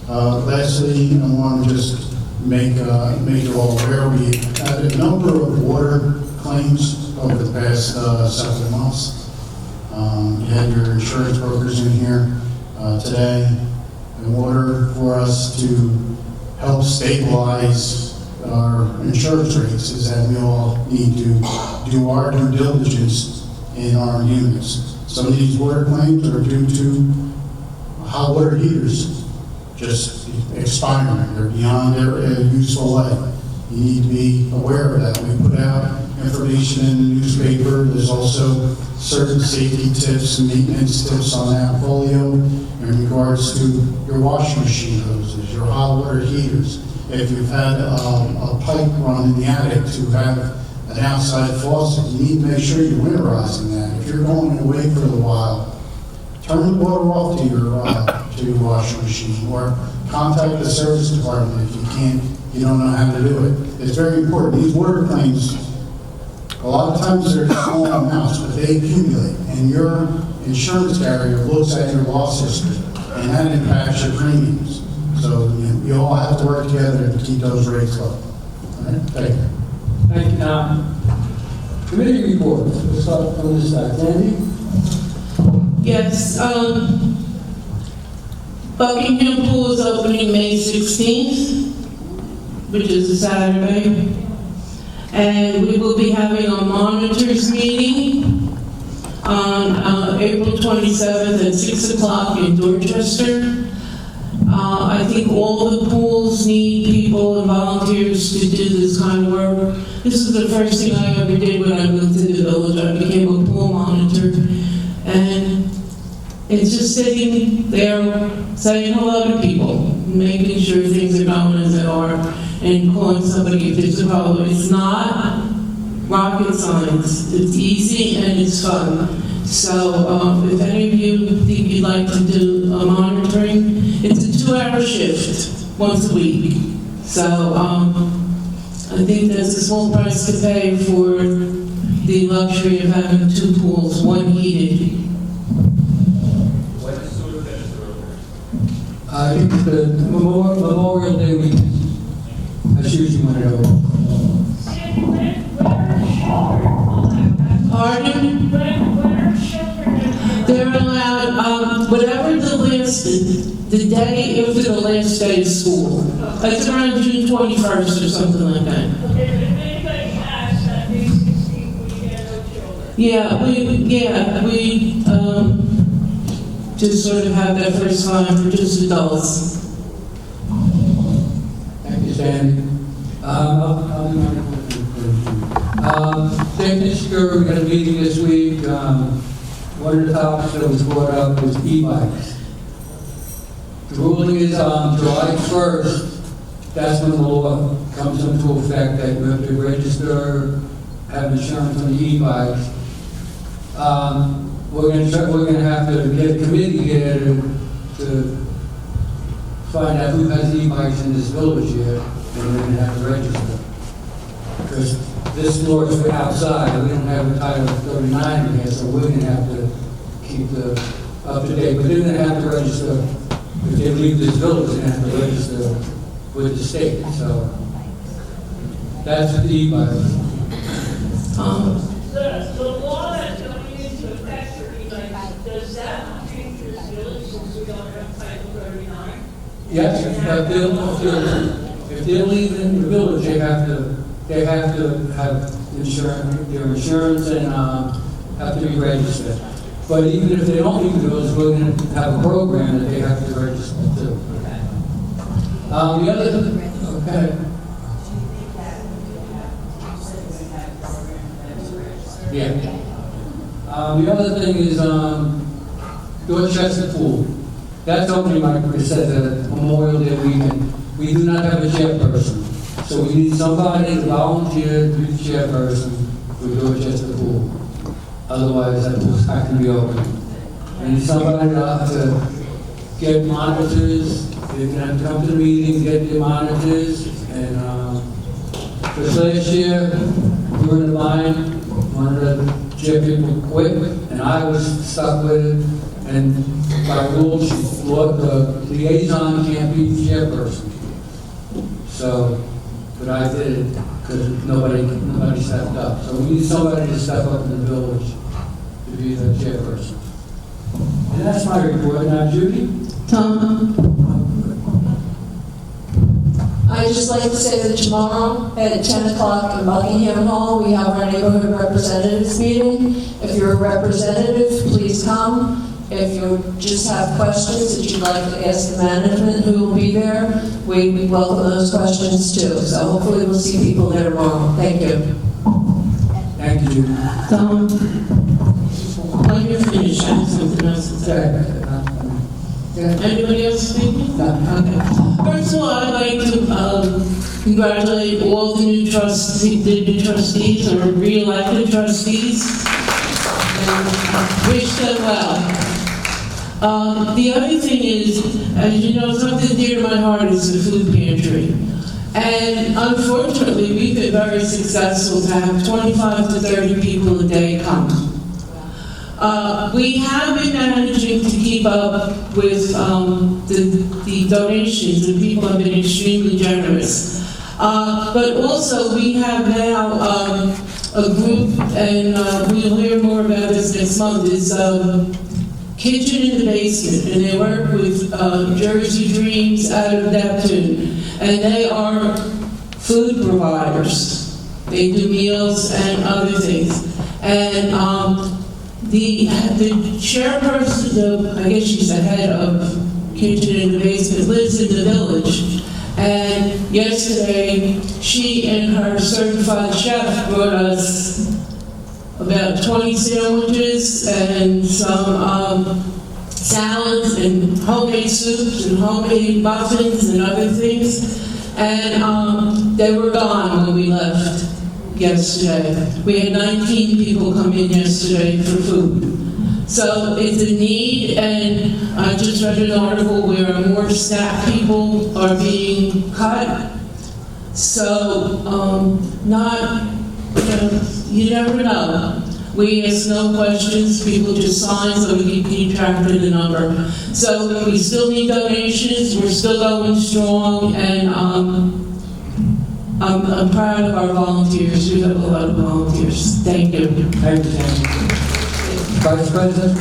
Lastly, I want to just make you all aware we had a number of water claims over the past several months. You had your insurance brokers in here today in order for us to help stabilize our insurance rates is that we all need to do our due diligence in our units. Some of these water claims are due to hot water heaters just expiring. They're beyond their useful life. You need to be aware of that. We put out information in the newspaper. There's also certain safety tips and maintenance tips on that folio in regards to your washing machine hoses, your hot water heaters. If you've had a pipe run in the attic to have an outside faucet, you need to make sure you're winterizing that. If you're going away for a while, turn the water off to your washing machine, or contact the service department if you don't know how to do it. It's very important. These water claims, a lot of times they're small amounts, but they accumulate, and your insurance carrier looks at your loss history, and that impacts your premiums. So you all have to work together to keep those rates low. All right? Thank you. Thank you, Tom. Committee reports. We'll start on this side. Sandy? Yes, Buckingham Pool is opening May 16th, which is a Saturday. And we will be having a monitors meeting on April 27th at 6 o'clock in Dorchester. I think all the pools need people and volunteers to do this kind of work. This is the first thing I ever did when I moved to the village. I became a pool monitor. And it's just sitting there saying hello to people, making sure things are going as they are, and calling somebody if there's a problem. It's not rocket science. It's easy and it's fun. So if any of you think you'd like to do a monitoring, it's a 2-hour shift once a week. So I think there's a small price to pay for the luxury of having 2 pools, one heated. I think the Memorial Day weekend. That's usually when it opens. Pardon? They're allowed, whatever the day after the last day of school. That's around June 21st or something like that. Okay, but if anybody asks that May 16th, we get no children. We just sort of have that first time for just adults. Thank you, Sandy. There safety security, we had a meeting this week. One of the topics that was brought up was e-bikes. The ruling is on July 1st, that's when the law comes into effect, that you have to register, have insurance on the e-bikes. We're going to have to get a committee here to find out who has e-bikes in this village here, and we're going to have to register. Because this law is for outside, we don't have a Title 39 here, so we're going to have to keep the up to date. But they're going to have to register, if they leave this village, they're going to have to register with the state. So that's the e-bikes. The law that's going into effect for e-bikes, does that change this village since we don't have Title 39? Yes, if they're leaving the village, they have to have insurance, their insurance, and have to be registered. But even if they don't leave the village, we're going to have a program that they have to register too. The other, okay. Yeah. The other thing is Dorchester Pool. That's opening, like we said, the Memorial Day weekend. We do not have a chairperson. So we need somebody to volunteer to be the chairperson for Dorchester Pool. Otherwise, that pool's not going to be open. We need somebody to get monitors. They can have to come to the meeting, get the monitors. And this last year, we were in the line. One of the chair people quit, and I was stuck with it. And by rule, the liaison can't be the chairperson. So, but I did it because nobody stepped up. So we need somebody to step up in the village to be the chairperson. And that's my report. Now, Judy? Tom? I'd just like to say that tomorrow at 10 o'clock in Buckingham Hall, we have our neighborhood representatives meeting. If you're a representative, please come. If you just have questions that you'd like to ask the management who will be there, we welcome those questions too. So hopefully we'll see people there tomorrow. Thank you. Thank you, Judy. When you're finished, I have something else to say. Anybody else speaking? Okay. First of all, I'd like to congratulate all the new trustees or re-elected trustees and wish them well. The other thing is, as you know, something dear to my heart is the food pantry. And unfortunately, we've been very successful to have 25 to 30 people a day come. We have been managing to keep up with the donations, and people have been extremely generous. But also, we have now a group, and we'll hear more about this next month, is Kitchen in the Basement, and they work with Jersey Dreams out of Neptune, and they are food providers. They do meals and other things. And the chairperson, I guess she's the head of Kitchen in the Basement, lives in the village. And yesterday, she and her certified chef brought us about 20 sandwiches and some salads and homemade soups and homemade muffins and other things. And they were gone when we left yesterday. We had 19 people come in yesterday for food. So it's a need, and I just read an article where more staff people are being cut. So, you never know. We ask no questions, people just sign so we can keep track of the number. So we still need donations, we're still going strong, and I'm proud of our volunteers. We have a lot of volunteers. Thank you. Thank you. Vice President?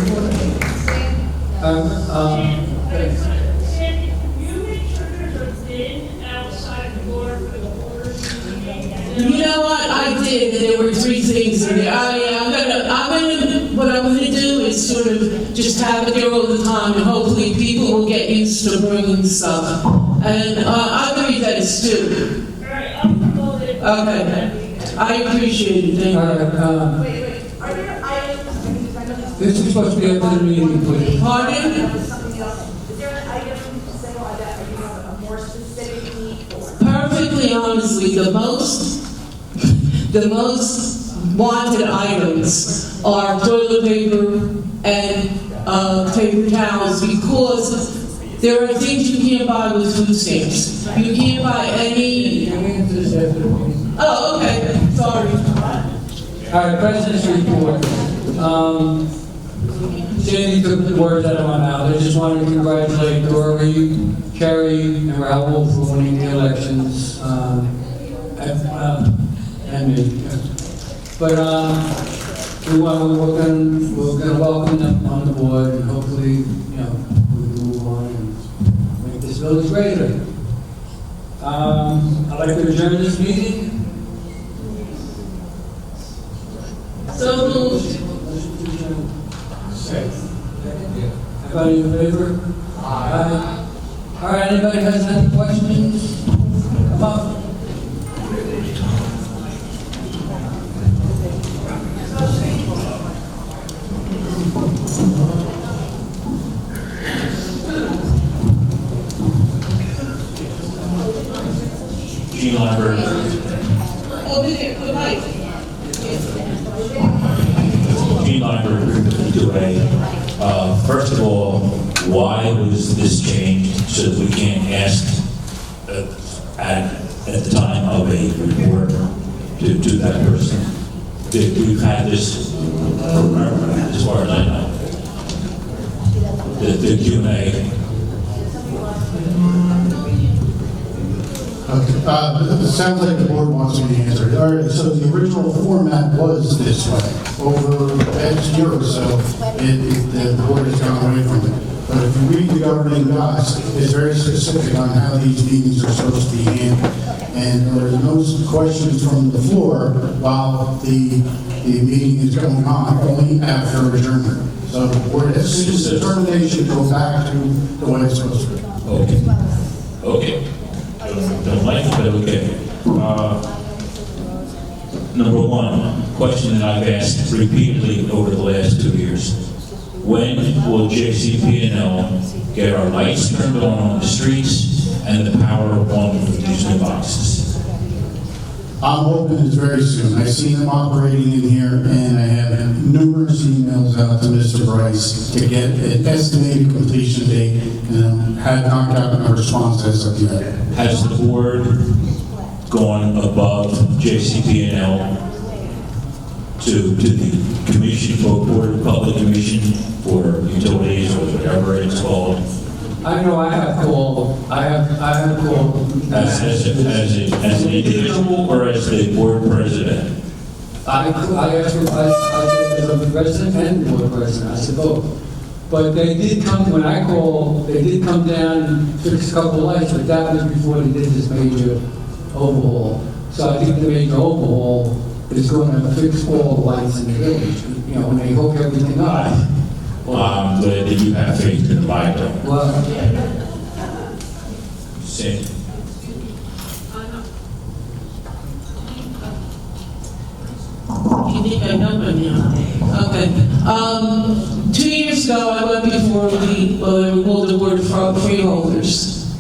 You know what? I did. There were 3 things in there. What I'm gonna do is sort of just have it there all the time, and hopefully people will get used to bringing stuff. And I'm gonna read that as student. Okay. I appreciate it, thank All you. right, Are there items, I know this this is supposed to be up to the meeting, please. Pardon? something else, is there an item to say like that, or you have a more specific need or? Perfectly honestly, the most wanted items are toilet paper and paper towels, because there are things you can't buy with food stamps. You can't buy any. Oh, okay, sorry. All right, President's report. Sandy took the words out of my mouth. I just wanted to congratulate Dory, Kerry, and Raul for winning the elections, and me. But we're going to welcome them on the board, and hopefully, we can move on and make this village greater. I'd like to adjourn this meeting. So moved. Everybody in favor? Aye. All right, anybody has any questions? Come up. Gene Lambert. Over there, good night. Gene Lambert, 2A. First of all, why was this changed so that we can't ask at the time of a report to that person? We've had this forever, as far as I know. The Q&A. It sounds like the board wants me to answer it. All right, so the original format was this way. Over the past year or so, the board has gone away from it. But if you read the governing docs, it's very specific on how these meetings are supposed to be handled. And there's no questions from the floor while the meeting is going on, only after adjournment. So the board has made its determination to go back to the way it's supposed to be. Okay. Don't like it, but okay. Number one, question that I've asked repeatedly over the last 2 years. When will JCP&L get our lights turned on the streets and the power on for these new boxes? I'm hoping it's very soon. I've seen them operating in here, and I have numerous emails out to Mr. Bryce to get an estimated completion date, and had not gotten a response as of yet. Has the board gone above JCP&L to the commission, for Board of Public Commission for Utilities or whatever it's called? I know I have called. I have called. As an individual or as the board president? I asked for, I said, as a president and board president, I said both. But they did come, when I called, they did come down and fix a couple of lights, but that was before they did this major overhaul. So I think the major overhaul is going to fix all the lights in the village, when they hook everything up. I'm glad that you have faith in the Bible. Well, Say. You think I know by now? Okay. 2 years ago, I went before they were called the Board of Freeholders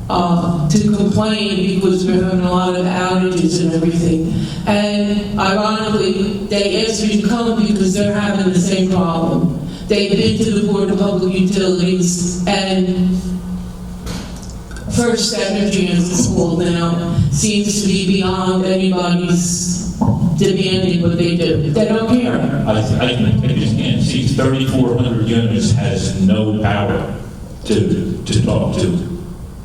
to complain because we were having a lot of outages and everything. And ironically, they asked me to come because they're having the same problem. They've been to the Board of Public Utilities, and First Energy, as it's called now, seems to be beyond anybody's demanding what they do. They don't care. I just can't see 3,400 units has no power to talk to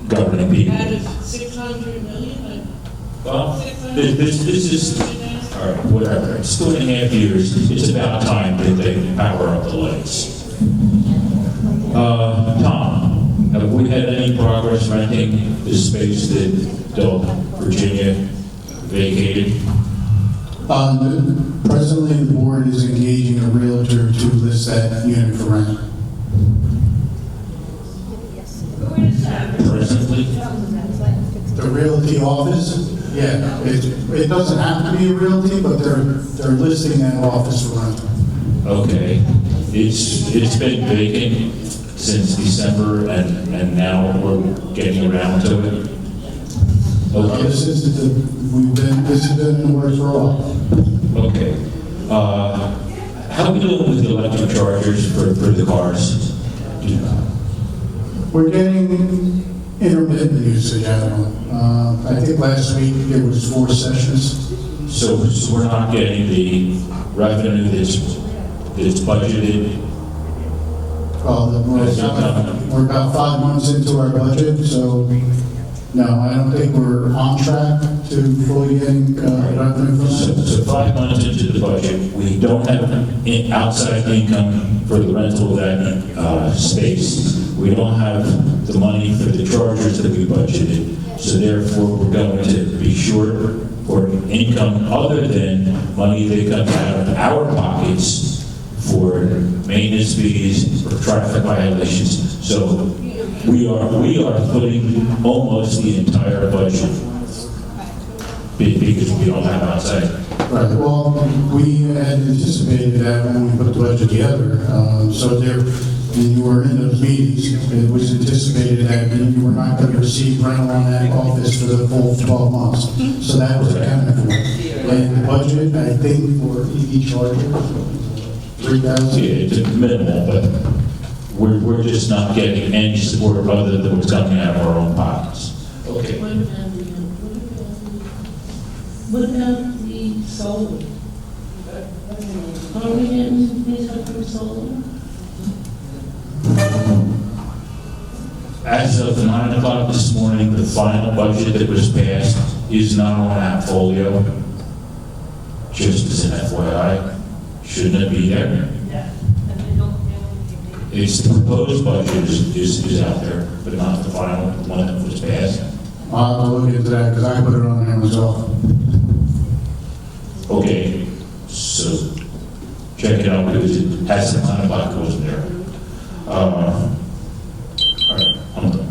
governing people. Out of 600 million? Well, this is, all right, whatever. It's 2.5 years. It's about time that they power up the lights. Tom, have we had any progress renting the space that Del Virginia vacated? Presently, the board is engaging a realtor to list that unit for rent. Presently? The realty office office, yeah, it doesn't have to be a realty, but they're listing that office for rental. Okay. It's been vacant since December, and now we're getting around to it. Okay. This has been in the works for a while. Okay. How are we doing with the electric chargers for the cars? We're getting intermittent usage out of them. I think last week it was 4 sessions. So we're not getting the revenue that's budgeted? Well, we're about 5 months into our budget, so no, I don't think we're on track to fully getting revenue from that. So 5 months into the budget, we don't have outside income for the rental of that space. We don't have the money for the chargers that we budgeted. So therefore, we're going to be short for income other than money that comes out of our pockets for maintenance fees, for traffic violations. So we are putting almost the entire budget because we don't have outside. Right, well, we had anticipated that when we put the budget together. So there, when you were in those meetings, it was anticipated that you were not going to receive rental on that office for the full 12 months. So that was accounted for. And the budget, I think, for EV chargers, 3,000. Yeah, it's minimal, but we're just not getting any support other than what's coming out of our own pockets. Okay. What about the solar? Are we getting these up from solar? As of 9 o'clock this morning, the final budget that was passed is not on Appfolio. Just as an FYI, shouldn't it be there? It's the proposed budget is out there, but not the final one that was passed. I'll have to look into that because I put it on there myself. Okay, so check it out because it has the 9 o'clock goes there. All right, I'm done.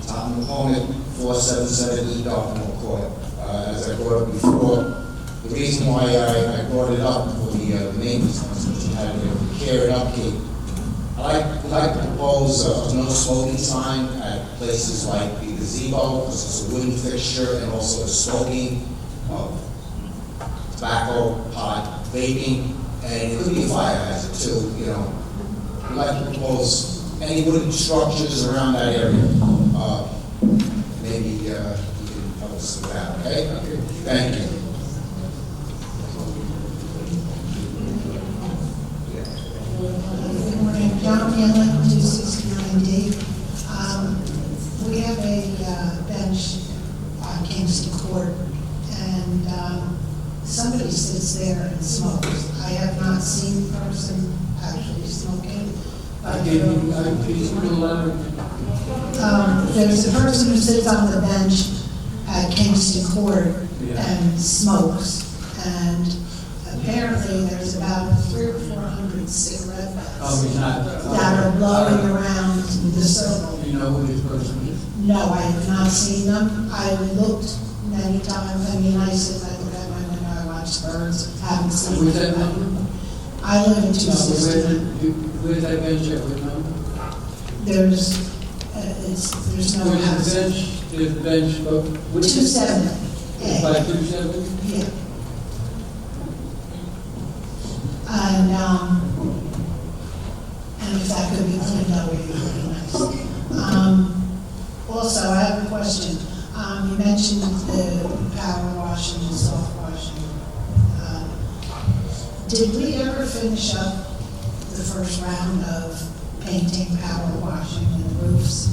Tom Mahoney, 477 Dartmouth Court. As I brought up before, the reason why I brought it up for the maintenance, which had care and upkeep, I'd like to propose a no smoking sign at places like the gazebo, because it's a wooden fixture, and also the smoking of tobacco, pot, vaping, and it could be a fire hazard too, you know. I'd like to propose any wooden structures around that area. Maybe you can help us with that, okay? Thank you. Good morning, John Hanlon, 269D. We have a bench on Kingston Court, and somebody sits there and smokes. I have not seen the person actually smoking. But there's a person who sits on the bench at Kingston Court and smokes, and apparently there's about 300 or 400 cigarette butts that are blowing around the circle. Do you know who this person is? No, I have not seen them. I looked many times. I mean, I sit, I look out my window, I watch birds, haven't seen Where's that them. number? I live in 260. Where's that bench at? What number? There's no Where's house. the bench? There's the bench, but... 27. It's by 27? Yeah. And if that could be cleaned up, it would be nice. Also, I have a question. You mentioned the power washing and soft washing. Did we ever finish up the first round of painting, power washing, and roofs?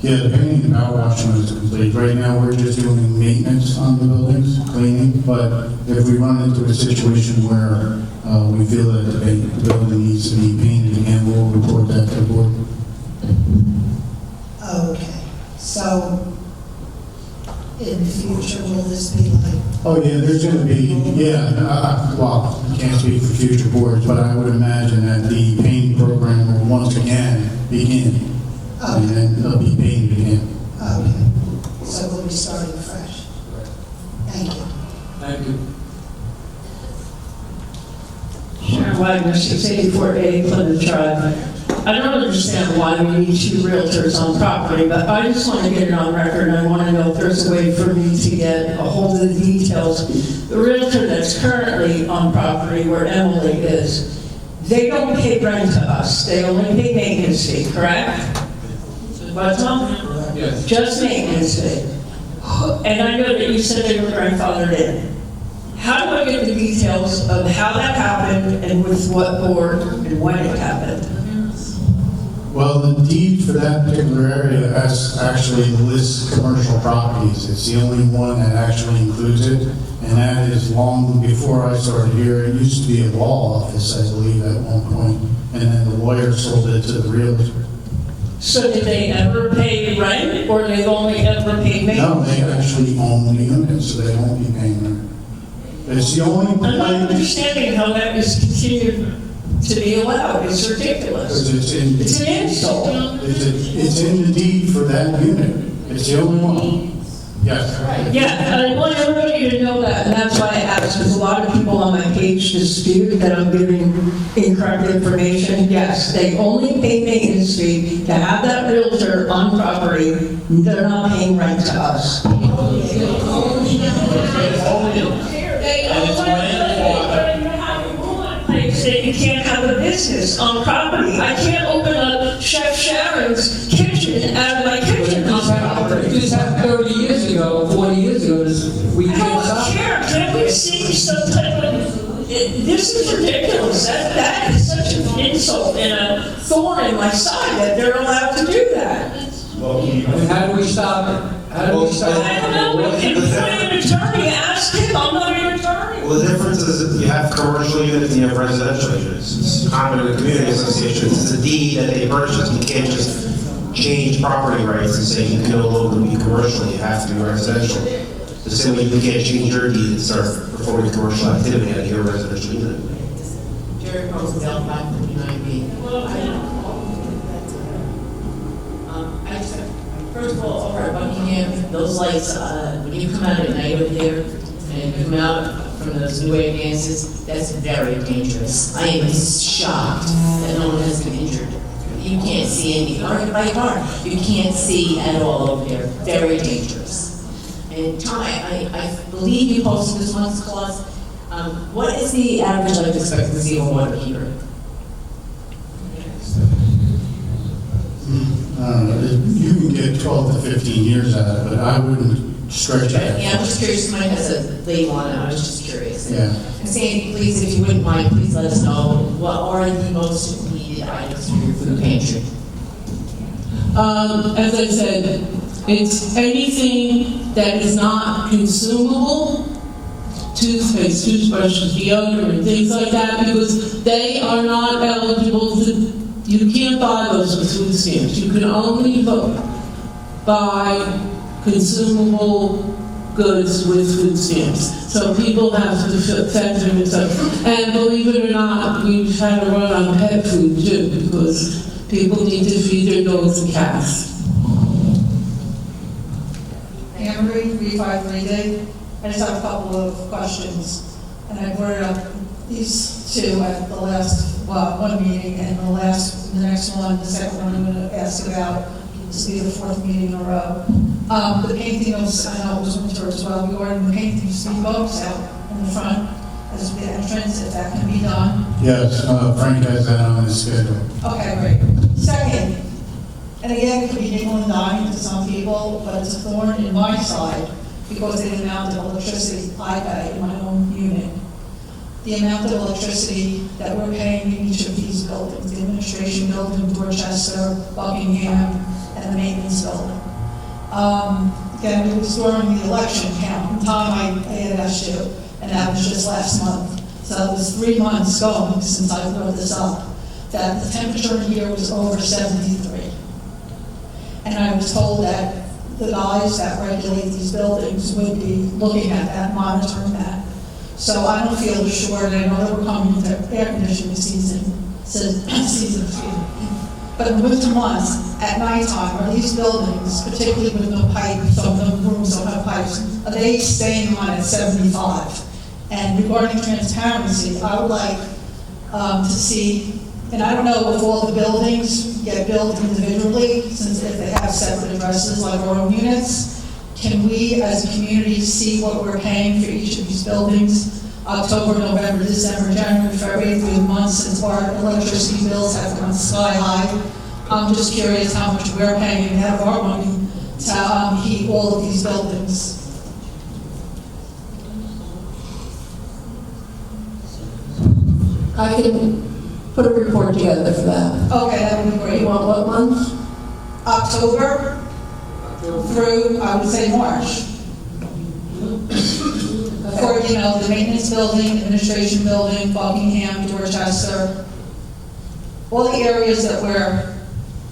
Yeah, the painting and power washing is complete. Right now, we're just doing maintenance on the buildings, cleaning, but if we run into a situation where we feel that the building needs to be painted again, we'll report that to the board. Okay, so in the future, will this be like? Oh, yeah, there's going to be, well, I can't speak for future boards, but I would imagine that the painting program will once again begin. and then it'll be painted again. Okay. So we'll be starting fresh. Thank you. Thank you. Sharon Wagner, 684A Plymouth Drive. I don't understand why we need two realtors on property, but I just want to get it on record, and I want to know if there's a way for me to get a hold of the details. The realtor that's currently on property where Emily is, they don't pay rent to us, they only pay maintenance fee, correct? What, Tom? Yes. Just maintenance fee. And I know that you said they were grandfathered in. How do I get the details of how that happened and with what board and when it happened? Well, the deed for that particular area has actually lists commercial properties. It's the only one that actually includes it, and that is long before I started here. It used to be a law office, I believe, at one point, and then the lawyer sold it to the realtor. So did they ever pay rent, or they've only ever paid maintenance? No, they actually own the unit, so they won't be paying rent. It's the only I'm not place. understanding how that is continued to be allowed. It's ridiculous. It's an insult. It's in the deed for that unit. It's the only one. Yes. Yeah, and I want everybody to know that, and that's why I asked, because a lot of people on my page dispute that I'm giving incorrect information. Yes, they only pay maintenance fee to have that realtor on property. They're not paying rent to us. That you can't have a business on property. I can't open up Chef Sharon's kitchen out of my kitchen on property. This happened 30 years ago, 40 years ago, we I can't don't stop it. care. Can we see some type of, this is ridiculous. That is such an insult and a thorn in my side that they're allowed to do that. And how do we stop it? How do we stop it? I don't know. We can find an attorney. Ask him. I'm not an attorney. Well, the difference is that you have commercial units and you have residential units. It's common in community associations. It's a deed that they purchase. You can't just change property rights and say you can no longer be commercial, you have to be residential. The same way you can't change your deed and start performing commercial activity out of your residential unit. Jerry Roosevelt, 559B. I just have, first of all, over at Buckingham, those lights, when you come out at night over there, and you come out from those new wave dances, that's very dangerous. I am shocked that no one has been injured. You can't see anything, or by car, you can't see at all over there. Very dangerous. And Tom, I believe you posted this month's clause. What is the average life expectancy of a water heater? You can get 12 to 15 years out of it, but I wouldn't stretch it. Yeah, I'm just curious, mine has a label on it, I was just curious. Yeah. And Sandy, please, if you wouldn't mind, please let us know, what are the most needed items for your food pantry? As I said, it's anything that is not consumable, toothpaste, toothbrushes, deodorant, and things like that, because they are not eligible to, you can't buy those with food stamps. You can only buy consumable goods with food stamps. So people have to fend for themselves. And believe it or not, we've had a run on pet food too, because people need to feed their dogs and cats. Anne Marie, 353D. I just have a couple of questions. And I brought up these two at the last, one meeting, and the next one, the second one I'm going to ask about. This will be the fourth meeting in a row. The painting of, I know it was winter as well, regarding the painting of speedboats out in the front as the entrance, if that can be done. Yes, Frank has that on his schedule. Okay, great. Second, and again, it could be nickel and dime to some people, but it's a thorn in my side because of the amount of electricity I pay in my own unit. The amount of electricity that we're paying in each of these buildings, the administration building in Dorchester, Buckingham, and the maintenance building. Again, it was during the election count, time I had asked you, and that was just last month. So it was 3 months going since I brought this up, that the temperature here was over 73. And I was told that the guys that regulate these buildings would be looking at that, monitoring that. So I don't feel assured. I know that we're coming into air conditioning season. but in the winter months, at nighttime, are these buildings, particularly with no pipe, some of the rooms don't have pipes, are they staying on at 75? And regarding transparency, I would like to see, and I don't know if all the buildings get built individually, since if they have separate addresses like our own units, can we as a community see what we're paying for each of these buildings? October, November, December, January, February, through the months since our electricity bills have gone sky high. I'm just curious how much we're paying out of our money to heat all of these buildings. I can put a report together for that. Okay, that would be great. You want what month? October through, I would say, March. For, you know, the maintenance building, administration building, Buckingham, Dorchester, all the areas that we're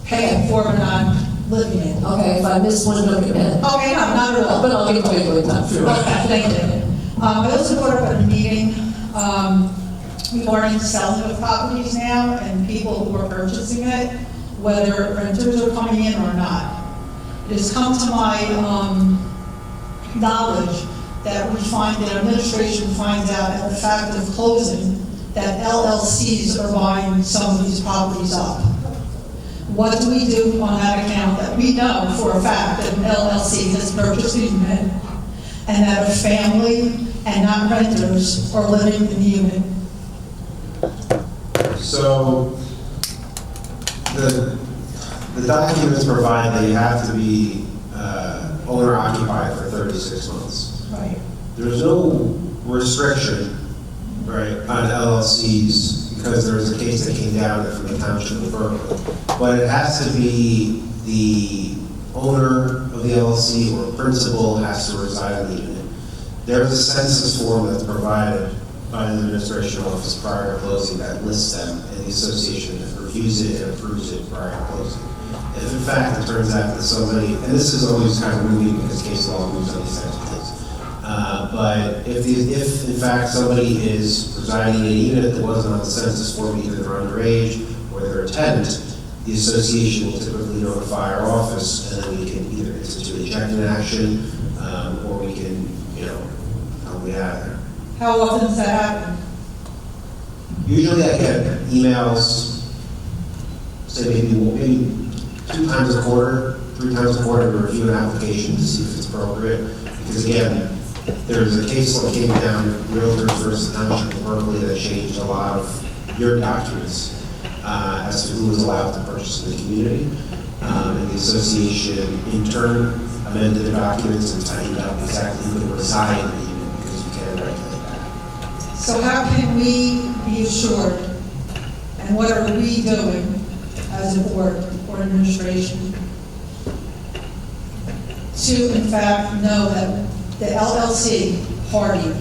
paying for but not living in. Okay, if I miss one, don't get mad. Okay, no, not at all. But I'll get to it with time. Sure. Okay, thank you. I also brought up at a meeting, regarding selling of properties now and people who are purchasing it, whether renters are coming in or not. It has come to my knowledge that we find that administration finds out at the fact of closing that LLCs are buying some of these properties up. What do we do on that account that we know for a fact that an LLC has purchased a unit and that a family and not renters are living in the unit? So, the documents provide that you have to be owner occupied for 36 months. Right. There's no restriction, right, on LLCs because there was a case that came down from the township of Berkeley. But it has to be the owner of the LLC or principal has to reside in the unit. There's a census form that's provided by the administration office prior to closing that lists them, and the association reviews it and approves it prior to closing. If in fact it turns out that somebody, and this is always kind of moving because case law moves on these types of things, but if in fact somebody is residing in a unit that wasn't on the census form, either they're underage or they're a tenant, the association will typically notify our office, and then we can either institute ejectment action, or we can, help me out of there. How often does that happen? Usually I get emails, say maybe 2 times a quarter, 3 times a quarter to review an application to see if it's appropriate. Because again, there's a case that came down, Realtors versus Township of Berkeley, that changed a lot of your documents as to who was allowed to purchase in the community. And the association in turn amended the documents and tightened up exactly who would reside in the unit because you can't regulate that. So how can we be assured, and what are we doing as a board or administration to in fact know that the LLC party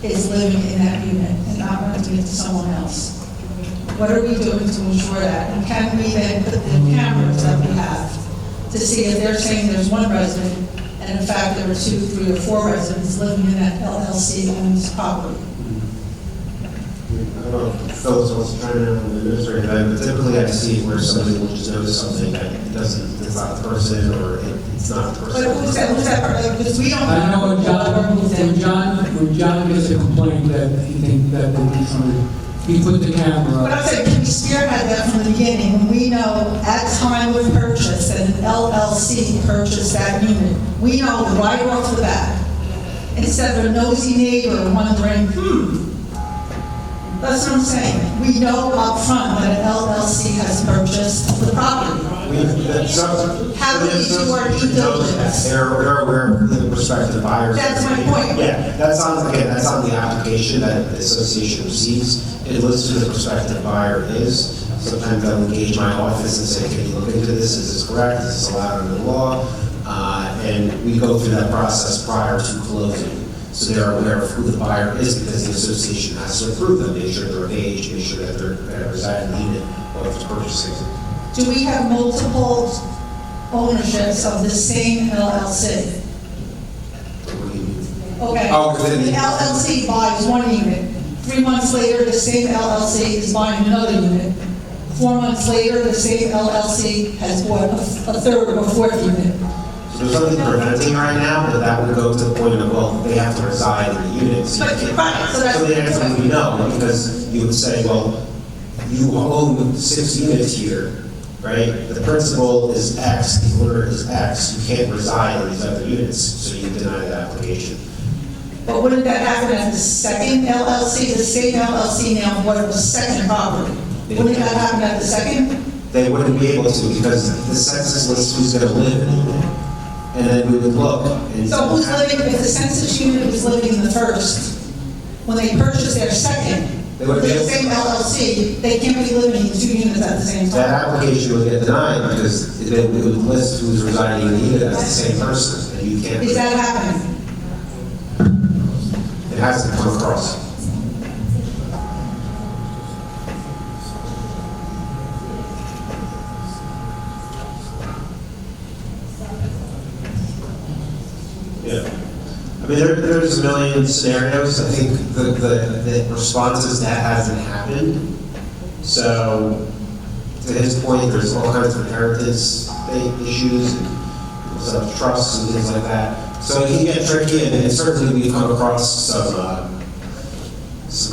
is living in that unit and not renting it to someone else? What are we doing to ensure that? And can we then put the cameras that we have to see if they're saying there's one resident and in fact there are 2, 3, or 4 residents living in that LLC on this property? I don't know if Phyllis wants to try to know the administrative end, but typically I see it where somebody will just notice something that it's not the person or it's not the person. But who's that, because we don't. I know when John gets a complaint that he thinks that there be somebody, he put the camera But up. I'm saying, can we spearhead that from the beginning, when we know at time of purchase that an LLC purchased that unit? We know right off the bat, instead of a nosy neighbor wondering, that's what I'm saying. We know up front that an LLC has purchased the property. How do we do our due diligence? They're aware of the prospective buyers. That's my point. Yeah, that's on the application that the association receives. It lists who the prospective buyer is. Sometimes they'll engage my office and say, can you look into this? Is this correct? Is this allowed under the law? And we go through that process prior to closing. So they're aware of who the buyer is because the association has to approve them, make sure they're of age, make sure that they're residing in the unit while it's purchasing. Do we have multiple ownerships of the same LLC? Okay. Oh, within The the- LLC buys one unit. 3 months later, the same LLC is buying another unit. 4 months later, the same LLC has bought a third or fourth unit. So there's nothing preventing right now, but that would go to the point of, well, they have to reside in the units. But, right, so that's. So the answer would be no, because you would say, well, you own 6 units here, right? The principal is X, the owner is X, you can't reside in these other units, so you deny the application. But wouldn't that happen at the second LLC? The same LLC now bought a second property. Wouldn't that happen at the second? They wouldn't be able to, because the census lists who's gonna live in the unit. And then we would look and. So who's living, if the census unit was living in the first, when they purchased their second, They would the be able- same LLC, they can't be living in 2 units at the same That time. application would get denied because it would list who's residing in the unit as the same person, and you can't. Is that happening? It hasn't come across. Yeah. I mean, there's a million scenarios. I think the response is that hasn't happened. So, to his point, there's all kinds of inheritance issues, and some trusts and things like that. So it can get tricky, and certainly we've come across some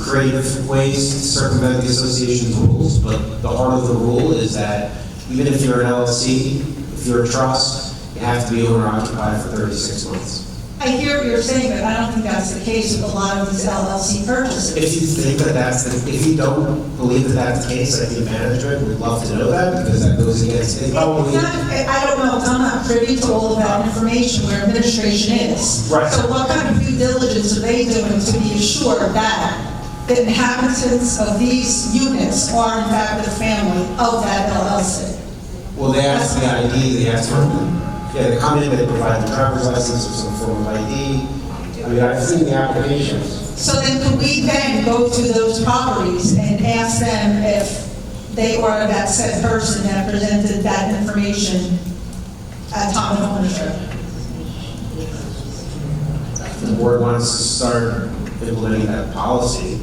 creative ways to circumvent the association's rules. But the heart of the rule is that even if you're an LLC, if you're a trust, you have to be owner occupied for 36 months. I hear what you're saying, but I don't think that's the case with a lot of these LLC purchases. If you think that if you don't believe that that's the case, I think management would love to know that, because that goes against, they probably. I don't know, I'm not privy to all of that information where administration is. Right. So what kind of due diligence are they doing to be assured that the inhabitants of these units are in fact the family of that LLC? Well, they ask the ID, they ask for, they come in, they provide the driver's license or some form of ID. I mean, I've seen the applications. So then could we then go to those properties and ask them if they are that said person that presented that information at time of ownership? The board wants to start implementing that policy.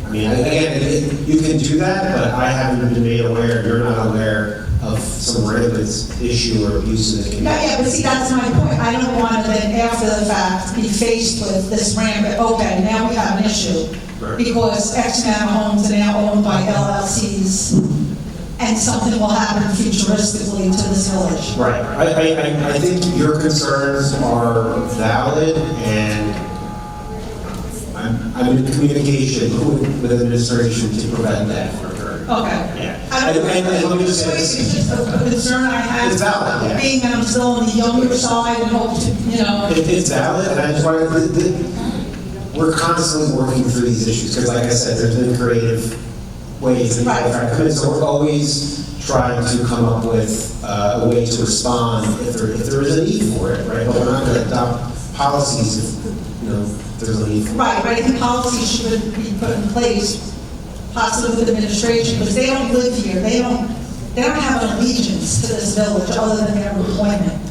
I mean, again, you can do that, but I haven't been made aware, you're not aware of some rampant issue or abuse in the community. Yeah, but see, that's my point. I don't want to then, after the fact, be faced with this rampant, okay, now we have an issue. Right. Because X amount of homes are now owned by LLCs, and something will happen futuristically to this village. Right. I think your concerns are valid, and I'm in communication with administration to prevent that from occurring. Okay. Yeah. I don't And let me just say It's this. just a concern I have. It's valid, yeah. Being that I'm still on the younger side and hope to, It's valid, and I just wanted we're constantly working through these issues, because like I said, there's been creative ways that people try to come in, so we're always trying to come up with a way to respond if there is a need for it, right? But we're not going to adopt policies if there's a need for it. Right, but I think policies should be put in place, possibly with administration, because they don't live here. They don't have an allegiance to this village other than their employment.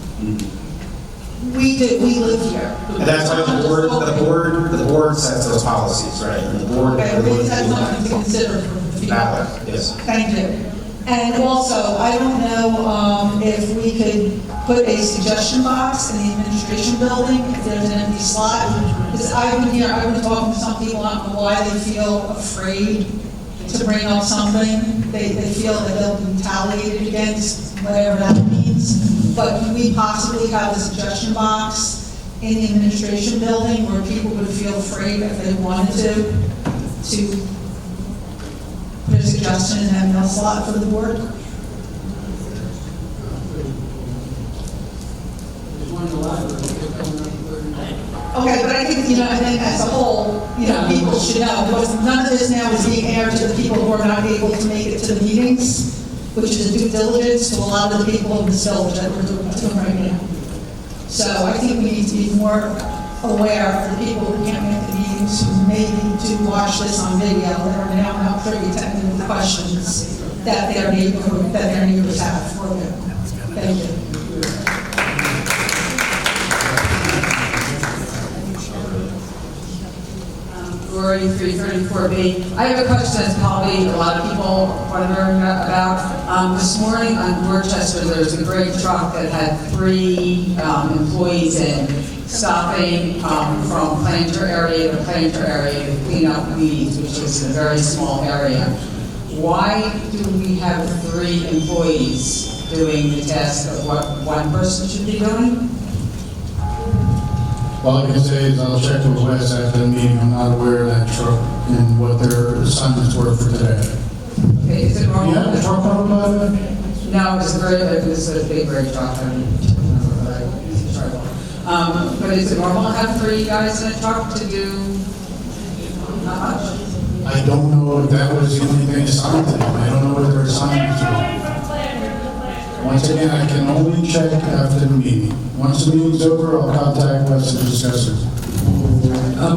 We do, we live here. And that's why the board sets those policies, right? And the board. Okay, that's something to consider for the future. Valid, yes. Thank you. And also, I don't know if we could put a suggestion box in the administration building, if there's an empty slot. Because I've been talking to some people, I don't know why they feel afraid to bring up something. They feel that they'll be retaliated against, whatever that means. But can we possibly have a suggestion box in the administration building where people would feel afraid if they wanted to put a suggestion in that mail slot for the board? Okay, but I think, I think as a whole, people should know, because none of this now is being aired to the people who are not able to make it to the meetings, which is a due diligence to a lot of the people in this village that we're doing right now. So I think we need to be more aware of the people who can't make the meetings, who may need to watch this on video, that are now not privy to any of the questions that their neighbors have for them. Thank you. For 3334B. I have a question that's probably a lot of people wondering about. This morning on Dorchester, there was a great truck that had 3 employees in, stopping from planter area to planter area to clean up weeds, which is a very small area. Why do we have 3 employees doing the task of what one person should be doing? All I can say is I'll check with Wes after the meeting. I'm not aware of that truck and what their assignments were for today. Okay, is it normal? You have a truck number by the way? No, it was a big red truck. I mean, but is it normal to have 3 guys in a truck to do not much? I don't know if that was the only thing assigned to them. I don't know what their assignments were. Once again, I can only check after the meeting. Once the meeting's over, I'll contact Wes and discuss it.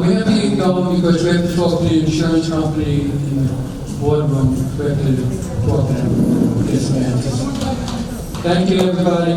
We have to keep going because we have to talk to the insurance company in the boardroom. We have to talk to them. Yes, ma'am. Thank you, everybody.